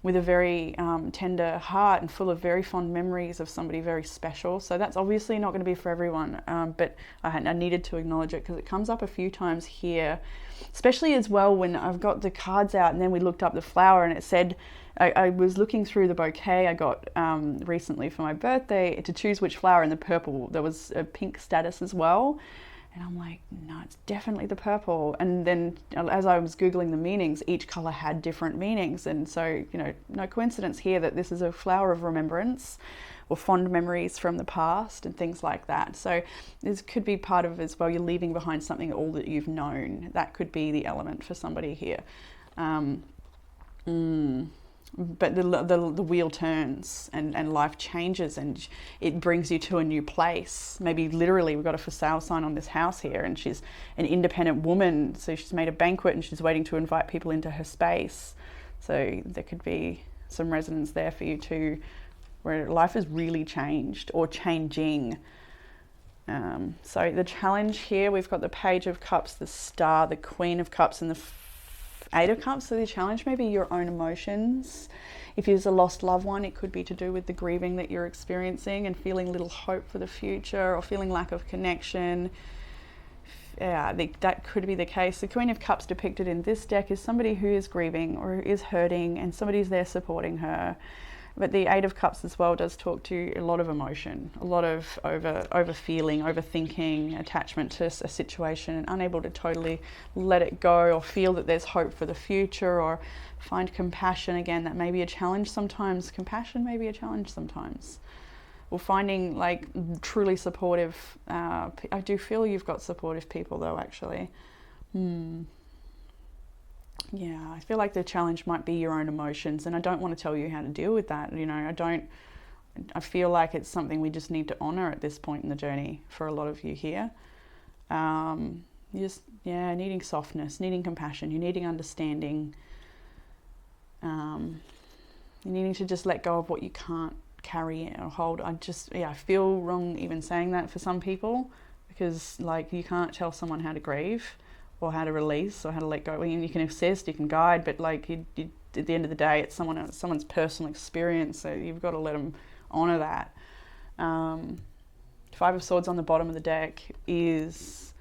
with a very tender heart and full of very fond memories of somebody very special. So that's obviously not going to be for everyone, but I needed to acknowledge it because it comes up a few times here, especially as well when I've got the cards out and then we looked up the flower and it said, I was looking through the bouquet I got recently for my birthday to choose which flower, and the purple, there was a pink status as well. And I'm like, no, it's definitely the purple. And then as I was Googling the meanings, each color had different meanings. And so, you know, no coincidence here that this is a flower of remembrance or fond memories from the past and things like that. So this could be part of as well, you're leaving behind something all that you've known. That could be the element for somebody here. But the wheel turns and life changes, and it brings you to a new place. Maybe literally, we've got a for sale sign on this house here, and she's an independent woman, so she's made a banquet and she's waiting to invite people into her space. So there could be some resonance there for you too, where life has really changed or changing. So the challenge here, we've got the Page of Cups, the Star, the Queen of Cups, and the Eight of Cups. So the challenge may be your own emotions. If there's a lost loved one, it could be to do with the grieving that you're experiencing and feeling little hope for the future, or feeling lack of connection. Yeah, that could be the case. The Queen of Cups depicted in this deck is somebody who is grieving or is hurting, and somebody's there supporting her. But the Eight of Cups as well does talk to a lot of emotion, a lot of over-feeling, overthinking, attachment to a situation, and unable to totally let it go or feel that there's hope for the future, or find compassion. Again, that may be a challenge sometimes. Compassion may be a challenge sometimes. Or finding like truly supportive, I do feel you've got supportive people though, actually. Yeah, I feel like the challenge might be your own emotions, and I don't want to tell you how to deal with that. You know, I feel like it's something we just need to honor at this point in the journey for a lot of you here. Needing softness, needing compassion, you're needing understanding. You're needing to just let go of what you can't carry or hold. I feel wrong even saying that for some people, because like you can't tell someone how to grieve or how to release or how to let go. You can assist, you can guide, but like at the end of the day, it's someone's personal experience, so you've got to let them honor that. Five of Swords on the bottom of the deck is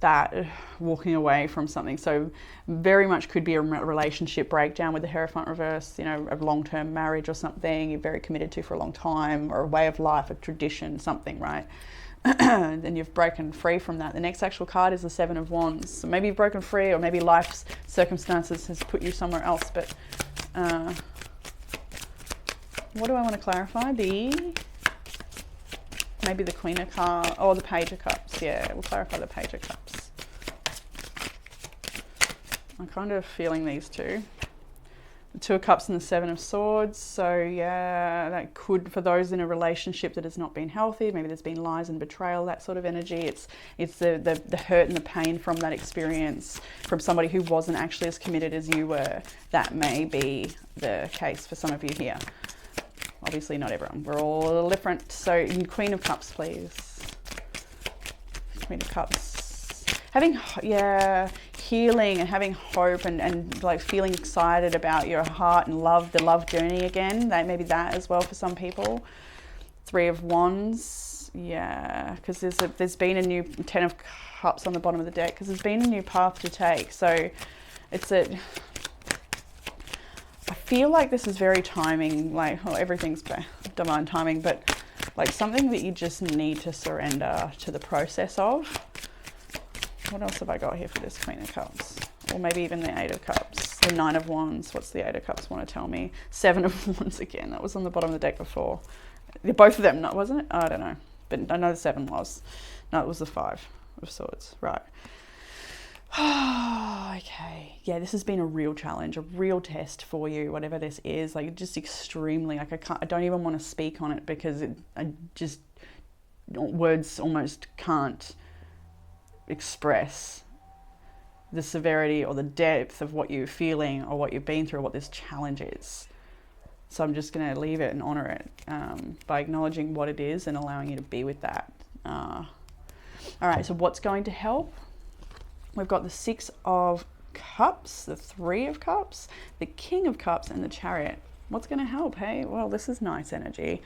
that walking away from something. So very much could be a relationship breakdown with the Hierophant reverse, you know, a long-term marriage or something you're very committed to for a long time, or a way of life, a tradition, something, right? Then you've broken free from that. The next actual card is the Seven of Wands. So maybe you've broken free, or maybe life's circumstances has put you somewhere else. But what do I want to clarify? Maybe the Queen of Cups, or the Page of Cups. Yeah, we'll clarify the Page of Cups. I'm kind of feeling these two. The Two of Cups and the Seven of Swords. So yeah, that could, for those in a relationship that has not been healthy, maybe there's been lies and betrayal, that sort of energy. It's the hurt and the pain from that experience, from somebody who wasn't actually as committed as you were. That may be the case for some of you here. obviously not everyone. We're all a little different. So Queen of Cups, please. Queen of Cups. Having, healing and having hope and like feeling excited about your heart and love, the love journey again. Maybe that as well for some people. Three of Wands. Yeah, because there's been a new 10 of Cups on the bottom of the deck, because there's been a new path to take. So I feel like this is very timing, like, well, everything's divine timing, but like something that you just need to surrender to the process of. What else have I got here for this Queen of Cups? Or maybe even the 8 of Cups, the 9 of Wands. What's the 8 of Cups want to tell me? 7 of Wands again. That was on the bottom of the deck before. Both of them, wasn't it? I don't know. But I know the 7 was. No, it was the 5 of Swords. Right. Okay. Yeah, this has been a real challenge, a real test for you, whatever this is. Like, just extremely, like, I don't even want to speak on it, because words almost can't express the severity or the depth of what you're feeling or what you've been through, or what this challenge is. So I'm just going to leave it and honor it by acknowledging what it is and allowing you to be with that. All right, so what's going to help? We've got the 6 of Cups, the 3 of Cups, the King of Cups, and the Chariot. What's going to help? Hey, well, this is nice energy.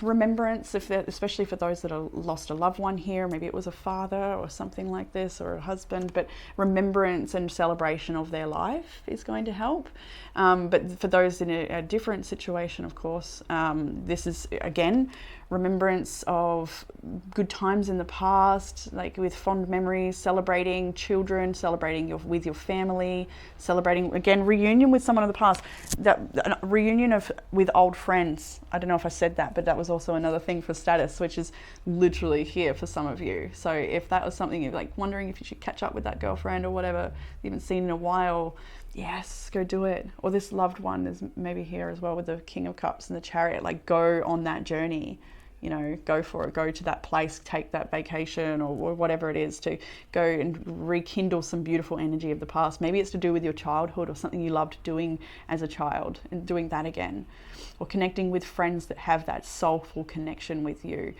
Remembrance, especially for those that have lost a loved one here, maybe it was a father or something like this, or a husband, but remembrance and celebration of their life is going to help. But for those in a different situation, of course, this is, again, remembrance of good times in the past, like with fond memories, celebrating children, celebrating with your family, celebrating, again, reunion with someone of the past, that reunion with old friends. I don't know if I said that, but that was also another thing for status, which is literally here for some of you. So if that was something you're like wondering if you should catch up with that girlfriend or whatever you haven't seen in a while, yes, go do it. Or this loved one is maybe here as well with the King of Cups and the Chariot. Like, go on that journey. You know, go for it, go to that place, take that vacation or whatever it is, to go and rekindle some beautiful energy of the past. Maybe it's to do with your childhood or something you loved doing as a child, and doing that again. Or connecting with friends that have that soulful connection with you.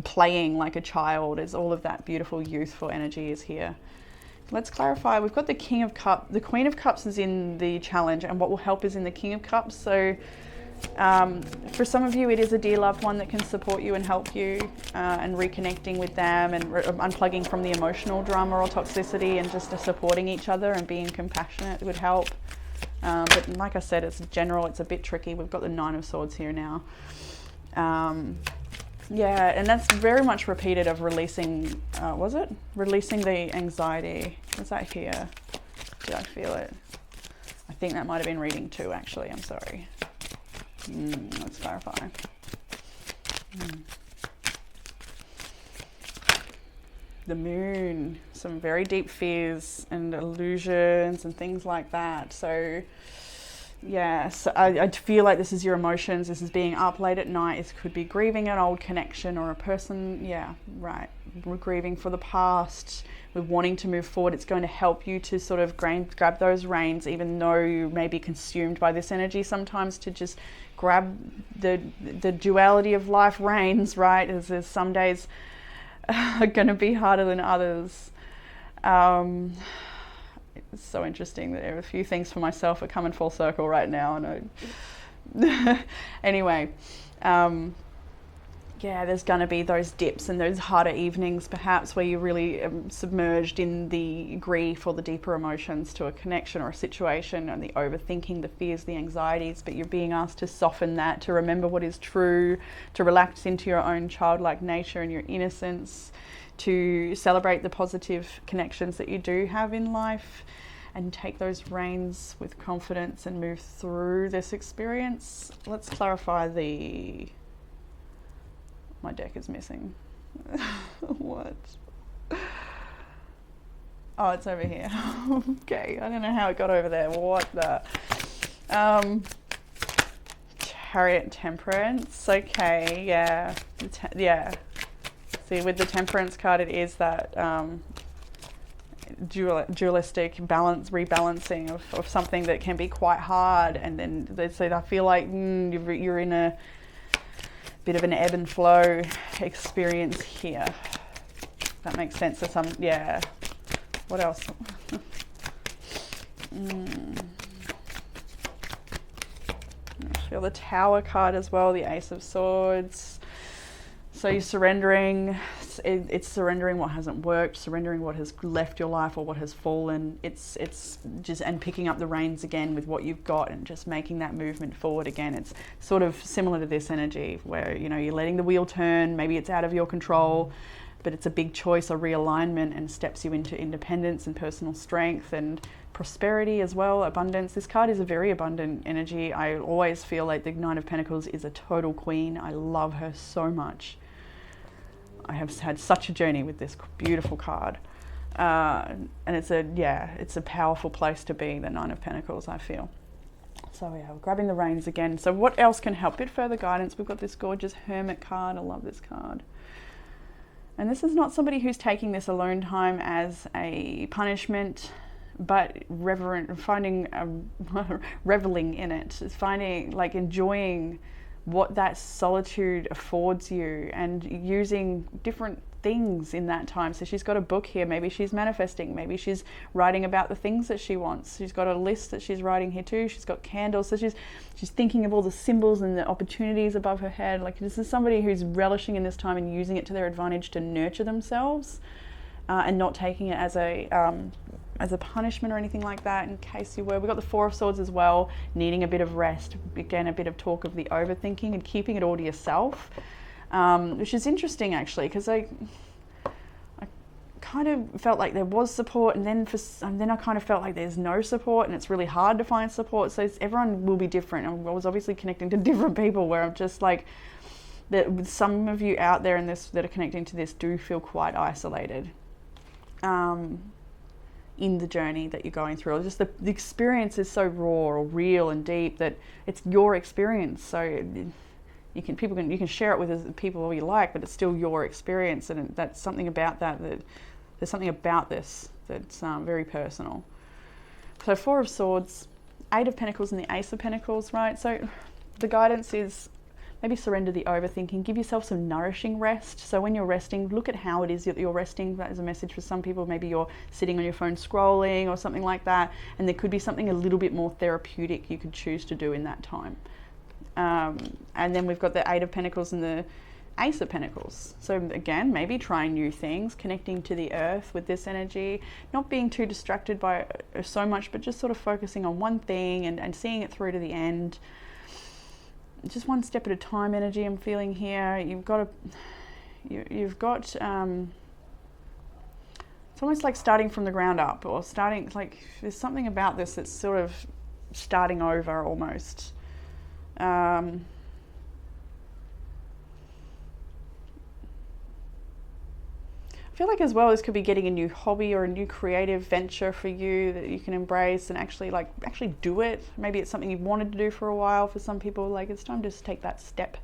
Playing like a child, as all of that beautiful youthful energy is here. Let's clarify. We've got the King of Cups. The Queen of Cups is in the challenge, and what will help is in the King of Cups. So for some of you, it is a dear loved one that can support you and help you, and reconnecting with them and unplugging from the emotional drama or toxicity, and just supporting each other and being compassionate would help. But like I said, it's general, it's a bit tricky. We've got the 9 of Swords here now. Yeah, and that's very much repeated of releasing, releasing the anxiety. Was that here? Did I feel it? I think that might have been reading 2, actually. I'm sorry. Let's clarify. The Moon, some very deep fears and illusions and things like that. So yes, I feel like this is your emotions. This is being up late at night. It could be grieving an old connection or a person. Yeah, right. We're grieving for the past. We're wanting to move forward. It's going to help you to sort of grab those reins, even though you may be consumed by this energy sometimes, to just grab the duality of life reins, right? As there's some days are going to be harder than others. It's so interesting that a few things for myself are coming full circle right now. Anyway, yeah, there's going to be those dips and those harder evenings perhaps where you're really submerged in the grief or the deeper emotions to a connection or a situation, and the overthinking, the fears, the anxieties, but you're being asked to soften that, to remember what is true, to relax into your own childlike nature and your innocence, to celebrate the positive connections that you do have in life, and take those reins with confidence and move through this experience. Let's clarify the... My deck is missing. What? Oh, it's over here. Okay, I don't know how it got over there. What the... Chariot, Temperance. Okay, yeah. Yeah. See, with the Temperance card, it is that dualistic rebalancing of something that can be quite hard, and then they say I feel like you're in a bit of an ebb and flow experience here. That makes sense to some, yeah. What else? I feel the Tower card as well, the Ace of Swords. So you're surrendering, it's surrendering what hasn't worked, surrendering what has left your life or what has fallen. It's just, and picking up the reins again with what you've got and just making that movement forward again. It's sort of similar to this energy where, you know, you're letting the wheel turn, maybe it's out of your control, but it's a big choice, a realignment, and steps you into independence and personal strength and prosperity as well, abundance. This card is a very abundant energy. I always feel like the Knight of Pentacles is a total queen. I love her so much. I have had such a journey with this beautiful card. And it's a powerful place to be, the Nine of Pentacles, I feel. So yeah, we're grabbing the reins again. So what else can help? A bit further guidance. We've got this gorgeous Hermit card. I love this card. And this is not somebody who's taking this alone time as a punishment, but reveling in it, finding, like, enjoying what that solitude affords you and using different things in that time. So she's got a book here, maybe she's manifesting, maybe she's writing about the things that she wants. She's got a list that she's writing here too. She's got candles, so she's thinking of all the symbols and the opportunities above her head. Like, this is somebody who's relishing in this time and using it to their advantage to nurture themselves, and not taking it as a punishment or anything like that, in case you were. We've got the Four of Swords as well, needing a bit of rest. Again, a bit of talk of the overthinking and keeping it all to yourself, which is interesting actually, because I kind of felt like there was support, and then I kind of felt like there's no support, and it's really hard to find support. So everyone will be different. I was obviously connecting to different people, where I'm just like, that some of you out there in this that are connecting to this do feel quite isolated in the journey that you're going through. Or just the experience is so raw or real and deep that it's your experience. So you can share it with people all you like, but it's still your experience, and that's something about that there's something about this that's very personal. So Four of Swords, Eight of Pentacles, and the Ace of Pentacles, right? So the guidance is maybe surrender the overthinking, give yourself some nourishing rest. So when you're resting, look at how it is that you're resting. That is a message for some people. Maybe you're sitting on your phone scrolling or something like that, and there could be something a little bit more therapeutic you could choose to do in that time. And then we've got the Eight of Pentacles and the Ace of Pentacles. So again, maybe trying new things, connecting to the earth with this energy, not being too distracted by so much, but just sort of focusing on one thing and seeing it through to the end. Just one step at a time energy I'm feeling here. You've got it's almost like starting from the ground up, or starting, like, there's something about this that's sort of starting over almost. I feel like as well, this could be getting a new hobby or a new creative venture for you that you can embrace and actually do it. Maybe it's something you've wanted to do for a while. For some people, like, it's time to just take that step.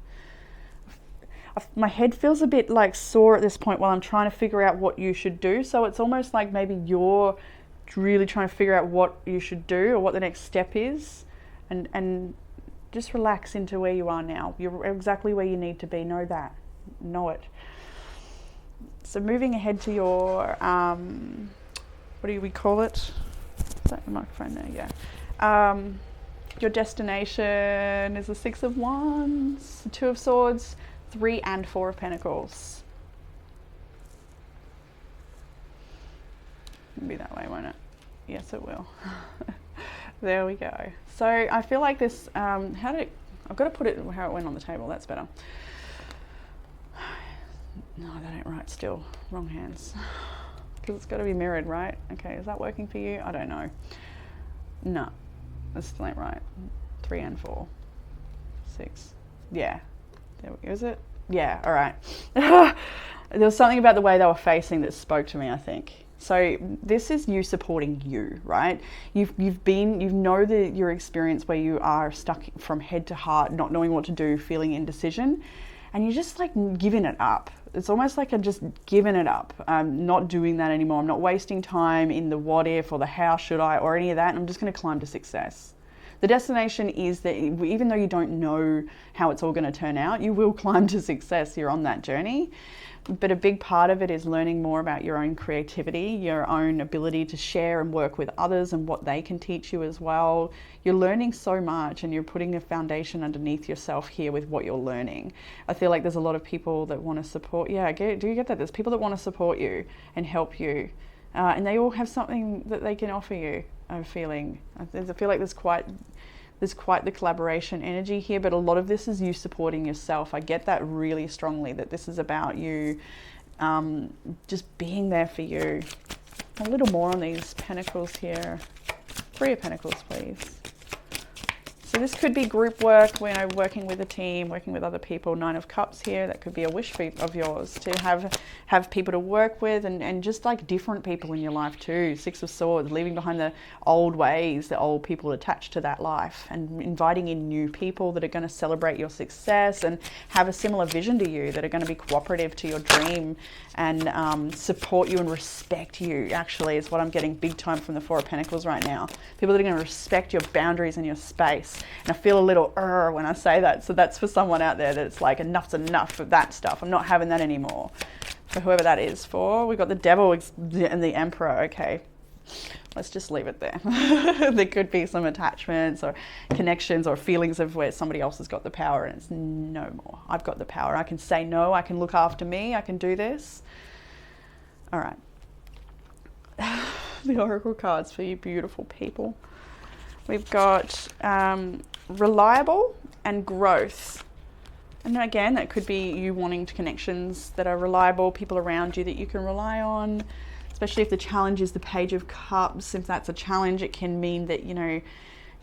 My head feels a bit like sore at this point while I'm trying to figure out what you should do. So it's almost like maybe you're really trying to figure out what you should do or what the next step is, and just relax into where you are now. You're exactly where you need to be. Know that. Know it. So moving ahead to your, what do we call it? Is that the microphone there? Yeah. Your destination is the Six of Wands, the Two of Swords, Three and Four of Pentacles. It'll be that way, won't it? Yes, it will. There we go. So I feel like this, I've got to put it how it went on the table. That's better. No, that ain't right still. Wrong hands. Because it's got to be mirrored, right? Okay, is that working for you? I don't know. No, that still ain't right. 3 and 4. 6. Yeah. There we go. Is it? Yeah, all right. There was something about the way they were facing that spoke to me, I think. So this is you supporting you, right? You know your experience where you are stuck from head to heart, not knowing what to do, feeling indecision. And you're just like giving it up. It's almost like I'm just giving it up. I'm not doing that anymore. I'm not wasting time in the what if or the how should I or any of that. I'm just going to climb to success. The destination is that even though you don't know how it's all going to turn out, you will climb to success. You're on that journey. But a big part of it is learning more about your own creativity, your own ability to share and work with others and what they can teach you as well. You're learning so much and you're putting a foundation underneath yourself here with what you're learning. I feel like there's a lot of people that want to support. Yeah, do you get that? There's people that want to support you and help you. And they all have something that they can offer you, I'm feeling. I feel like there's quite the collaboration energy here, but a lot of this is you supporting yourself. I get that really strongly, that this is about you just being there for you. A little more on these pentacles here. 3 of Pentacles, please. So this could be group work, when I'm working with a team, working with other people. 9 of Cups here, that could be a wish of yours, to have people to work with, and just like different people in your life too. 6 of Swords, leaving behind the old ways, the old people attached to that life, and inviting in new people that are going to celebrate your success and have a similar vision to you, that are going to be cooperative to your dream and support you and respect you, actually, is what I'm getting big time from the 4 of Pentacles right now. People that are going to respect your boundaries and your space. And I feel a little when I say that. So that's for someone out there that's like, enough's enough of that stuff. I'm not having that anymore. For whoever that is for. We've got the Devil and the Emperor. Okay, let's just leave it there. There could be some attachments or connections or feelings of where somebody else has got the power, and it's no more. I've got the power. I can say no. I can look after me. I can do this. All right. The Oracle cards for you beautiful people. We've got reliable and growth. And again, that could be you wanting connections that are reliable, people around you that you can rely on, especially if the challenge is the Page of Cups. If that's a challenge, it can mean that, you know,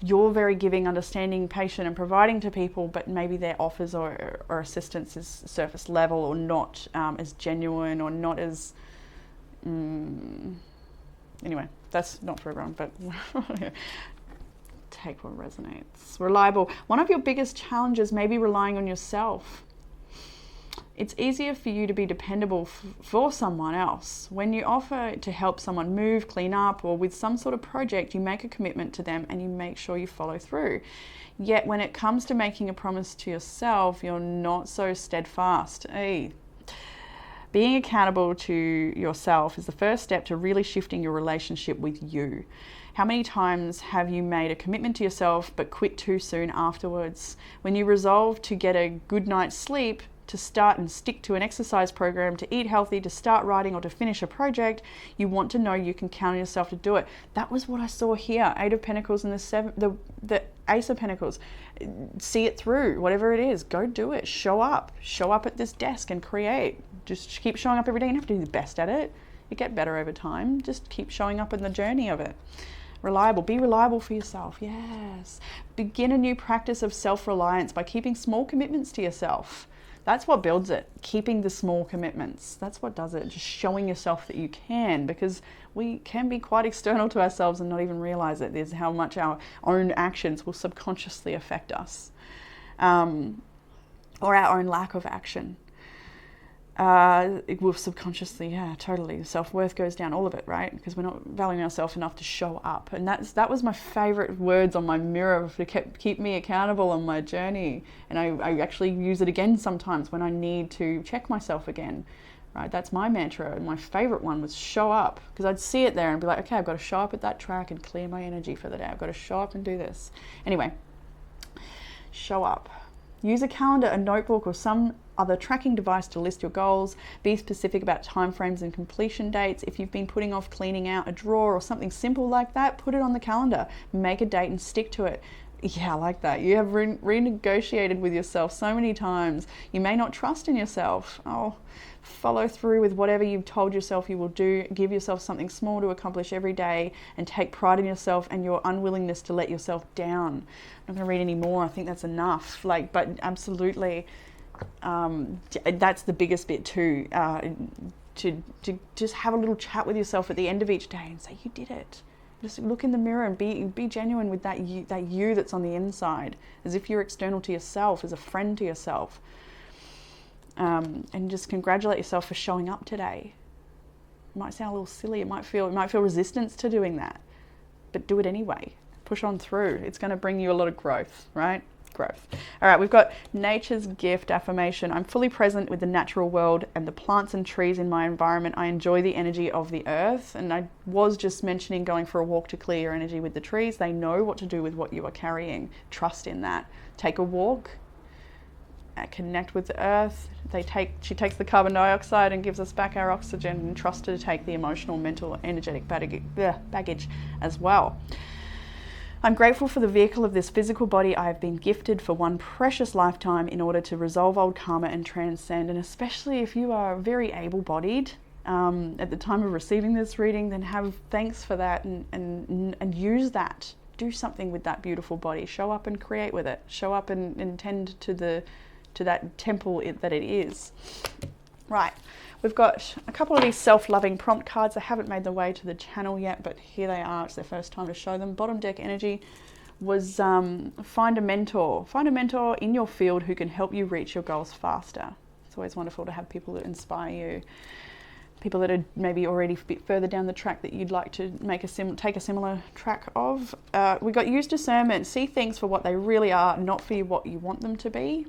you're very giving, understanding, patient and providing to people, but maybe their offers or assistance is surface level or not as genuine or not as... Anyway, that's not for everyone, but... Take what resonates. Reliable. One of your biggest challenges may be relying on yourself. It's easier for you to be dependable for someone else. When you offer to help someone move, clean up, or with some sort of project, you make a commitment to them and you make sure you follow through. Yet when it comes to making a promise to yourself, you're not so steadfast. Hey. Being accountable to yourself is the first step to really shifting your relationship with you. How many times have you made a commitment to yourself but quit too soon afterwards? When you resolve to get a good night's sleep, to start and stick to an exercise program, to eat healthy, to start writing, or to finish a project, you want to know you can count on yourself to do it. That was what I saw here. 8 of Pentacles and the Ace of Pentacles. See it through, whatever it is. Go do it. Show up. Show up at this desk and create. Just keep showing up every day. You don't have to do the best at it. You get better over time. Just keep showing up in the journey of it. Reliable. Be reliable for yourself. Yes. Begin a new practice of self-reliance by keeping small commitments to yourself. That's what builds it. Keeping the small commitments. That's what does it. Just showing yourself that you can, because we can be quite external to ourselves and not even realize it. There's how much our own actions will subconsciously affect us. Or our own lack of action. It will subconsciously, yeah, totally. Self-worth goes down, all of it, right? Because we're not valuing ourselves enough to show up. And that was my favorite words on my mirror to keep me accountable on my journey. And I actually use it again sometimes when I need to check myself again, right? That's my mantra. And my favorite one was show up, because I'd see it there and be like, okay, I've got to show up at that track and clear my energy for the day. I've got to show up and do this. Anyway, show up. Use a calendar, a notebook, or some other tracking device to list your goals. Be specific about timeframes and completion dates. If you've been putting off cleaning out a drawer or something simple like that, put it on the calendar. Make a date and stick to it. Yeah, I like that. You have renegotiated with yourself so many times. You may not trust in yourself. Oh, follow through with whatever you've told yourself you will do. Give yourself something small to accomplish every day and take pride in yourself and your unwillingness to let yourself down. I'm not going to read any more. I think that's enough. But absolutely, that's the biggest bit too. To just have a little chat with yourself at the end of each day and say, you did it. Just look in the mirror and be genuine with that you that's on the inside, as if you're external to yourself, as a friend to yourself. and just congratulate yourself for showing up today. It might sound a little silly. It might feel resistance to doing that, but do it anyway. Push on through. It's going to bring you a lot of growth, right? Growth. All right, we've got nature's gift affirmation. I'm fully present with the natural world and the plants and trees in my environment. I enjoy the energy of the earth. And I was just mentioning going for a walk to clear your energy with the trees. They know what to do with what you are carrying. Trust in that. Take a walk. Connect with the earth. She takes the carbon dioxide and gives us back our oxygen, and trust her to take the emotional, mental, energetic baggage as well. I'm grateful for the vehicle of this physical body I have been gifted for one precious lifetime in order to resolve old karma and transcend. And especially if you are very able-bodied at the time of receiving this reading, then have thanks for that and use that. Do something with that beautiful body. Show up and create with it. Show up and tend to that temple that it is. Right, we've got a couple of these self-loving prompt cards. They haven't made their way to the channel yet, but here they are. It's their first time to show them. Bottom deck energy was find a mentor. Find a mentor in your field who can help you reach your goals faster. It's always wonderful to have people that inspire you. People that are maybe already a bit further down the track that you'd like to take a similar track of. We got use discernment. See things for what they really are, not for what you want them to be.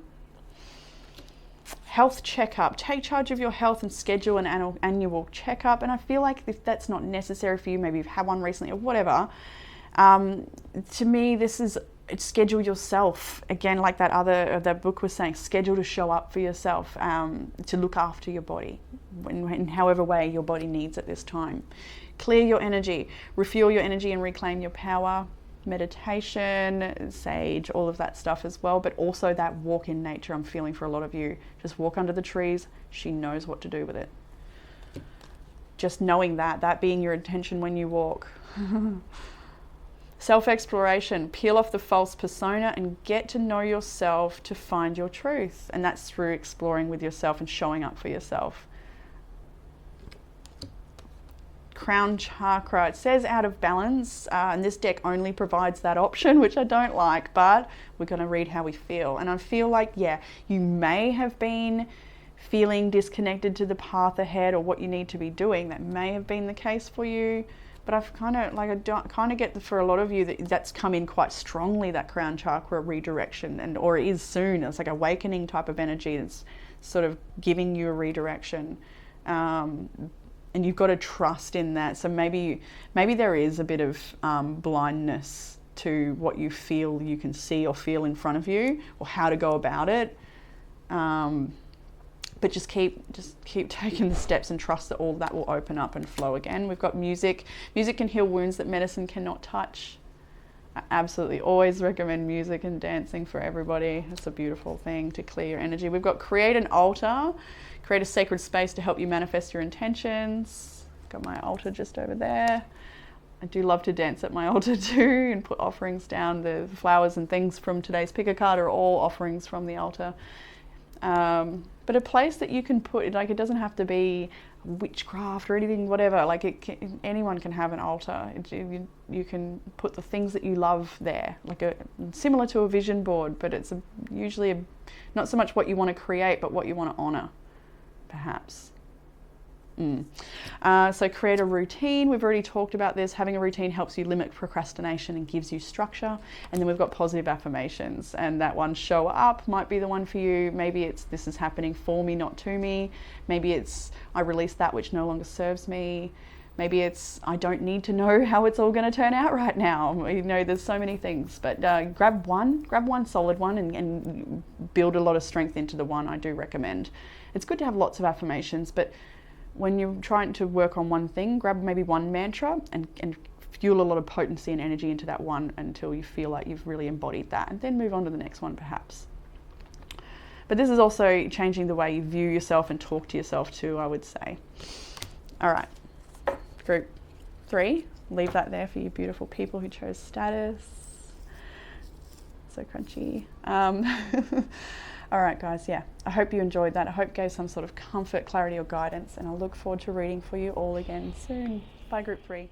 Health checkup. Take charge of your health and schedule an annual checkup. And I feel like if that's not necessary for you, maybe you've had one recently or whatever. To me, this is schedule yourself. Again, like that book was saying, schedule to show up for yourself, to look after your body in however way your body needs at this time. Clear your energy, refuel your energy and reclaim your power. Meditation, sage, all of that stuff as well, but also that walk in nature. I'm feeling for a lot of you. Just walk under the trees. She knows what to do with it. Just knowing that being your intention when you walk. Self-exploration. Peel off the false persona and get to know yourself to find your truth. And that's through exploring with yourself and showing up for yourself. Crown chakra. It says out of balance, and this deck only provides that option, which I don't like, but we're going to read how we feel. And I feel like, yeah, you may have been feeling disconnected to the path ahead or what you need to be doing. That may have been the case for you, but I've kind of get for a lot of you that's come in quite strongly, that crown chakra redirection, or it is soon. It's like awakening type of energy that's sort of giving you a redirection. And you've got to trust in that. So maybe there is a bit of blindness to what you feel you can see or feel in front of you, or how to go about it. But just keep taking the steps and trust that all that will open up and flow again. We've got music. Music can heal wounds that medicine cannot touch. I absolutely always recommend music and dancing for everybody. It's a beautiful thing to clear your energy. We've got create an altar. Create a sacred space to help you manifest your intentions. Got my altar just over there. I do love to dance at my altar too and put offerings down. The flowers and things from today's pick a card are all offerings from the altar. But a place that you can put, like, it doesn't have to be witchcraft or anything, whatever. Like anyone can have an altar. You can put the things that you love there, like similar to a vision board, but it's usually not so much what you want to create, but what you want to honor. Perhaps. So create a routine. We've already talked about this. Having a routine helps you limit procrastination and gives you structure. And then we've got positive affirmations, and that one, show up, might be the one for you. Maybe it's, this is happening for me, not to me. Maybe it's, I release that which no longer serves me. Maybe it's, I don't need to know how it's all going to turn out right now. You know, there's so many things, but grab one solid one and build a lot of strength into the one. I do recommend. It's good to have lots of affirmations, but when you're trying to work on one thing, grab maybe one mantra and fuel a lot of potency and energy into that one until you feel like you've really embodied that, and then move on to the next one perhaps. But this is also changing the way you view yourself and talk to yourself too, I would say. All right, group 3, leave that there for you beautiful people who chose status. So crunchy. All right, guys, yeah, I hope you enjoyed that. I hope it gave some sort of comfort, clarity, or guidance, and I look forward to reading for you all again soon. Bye, group 3.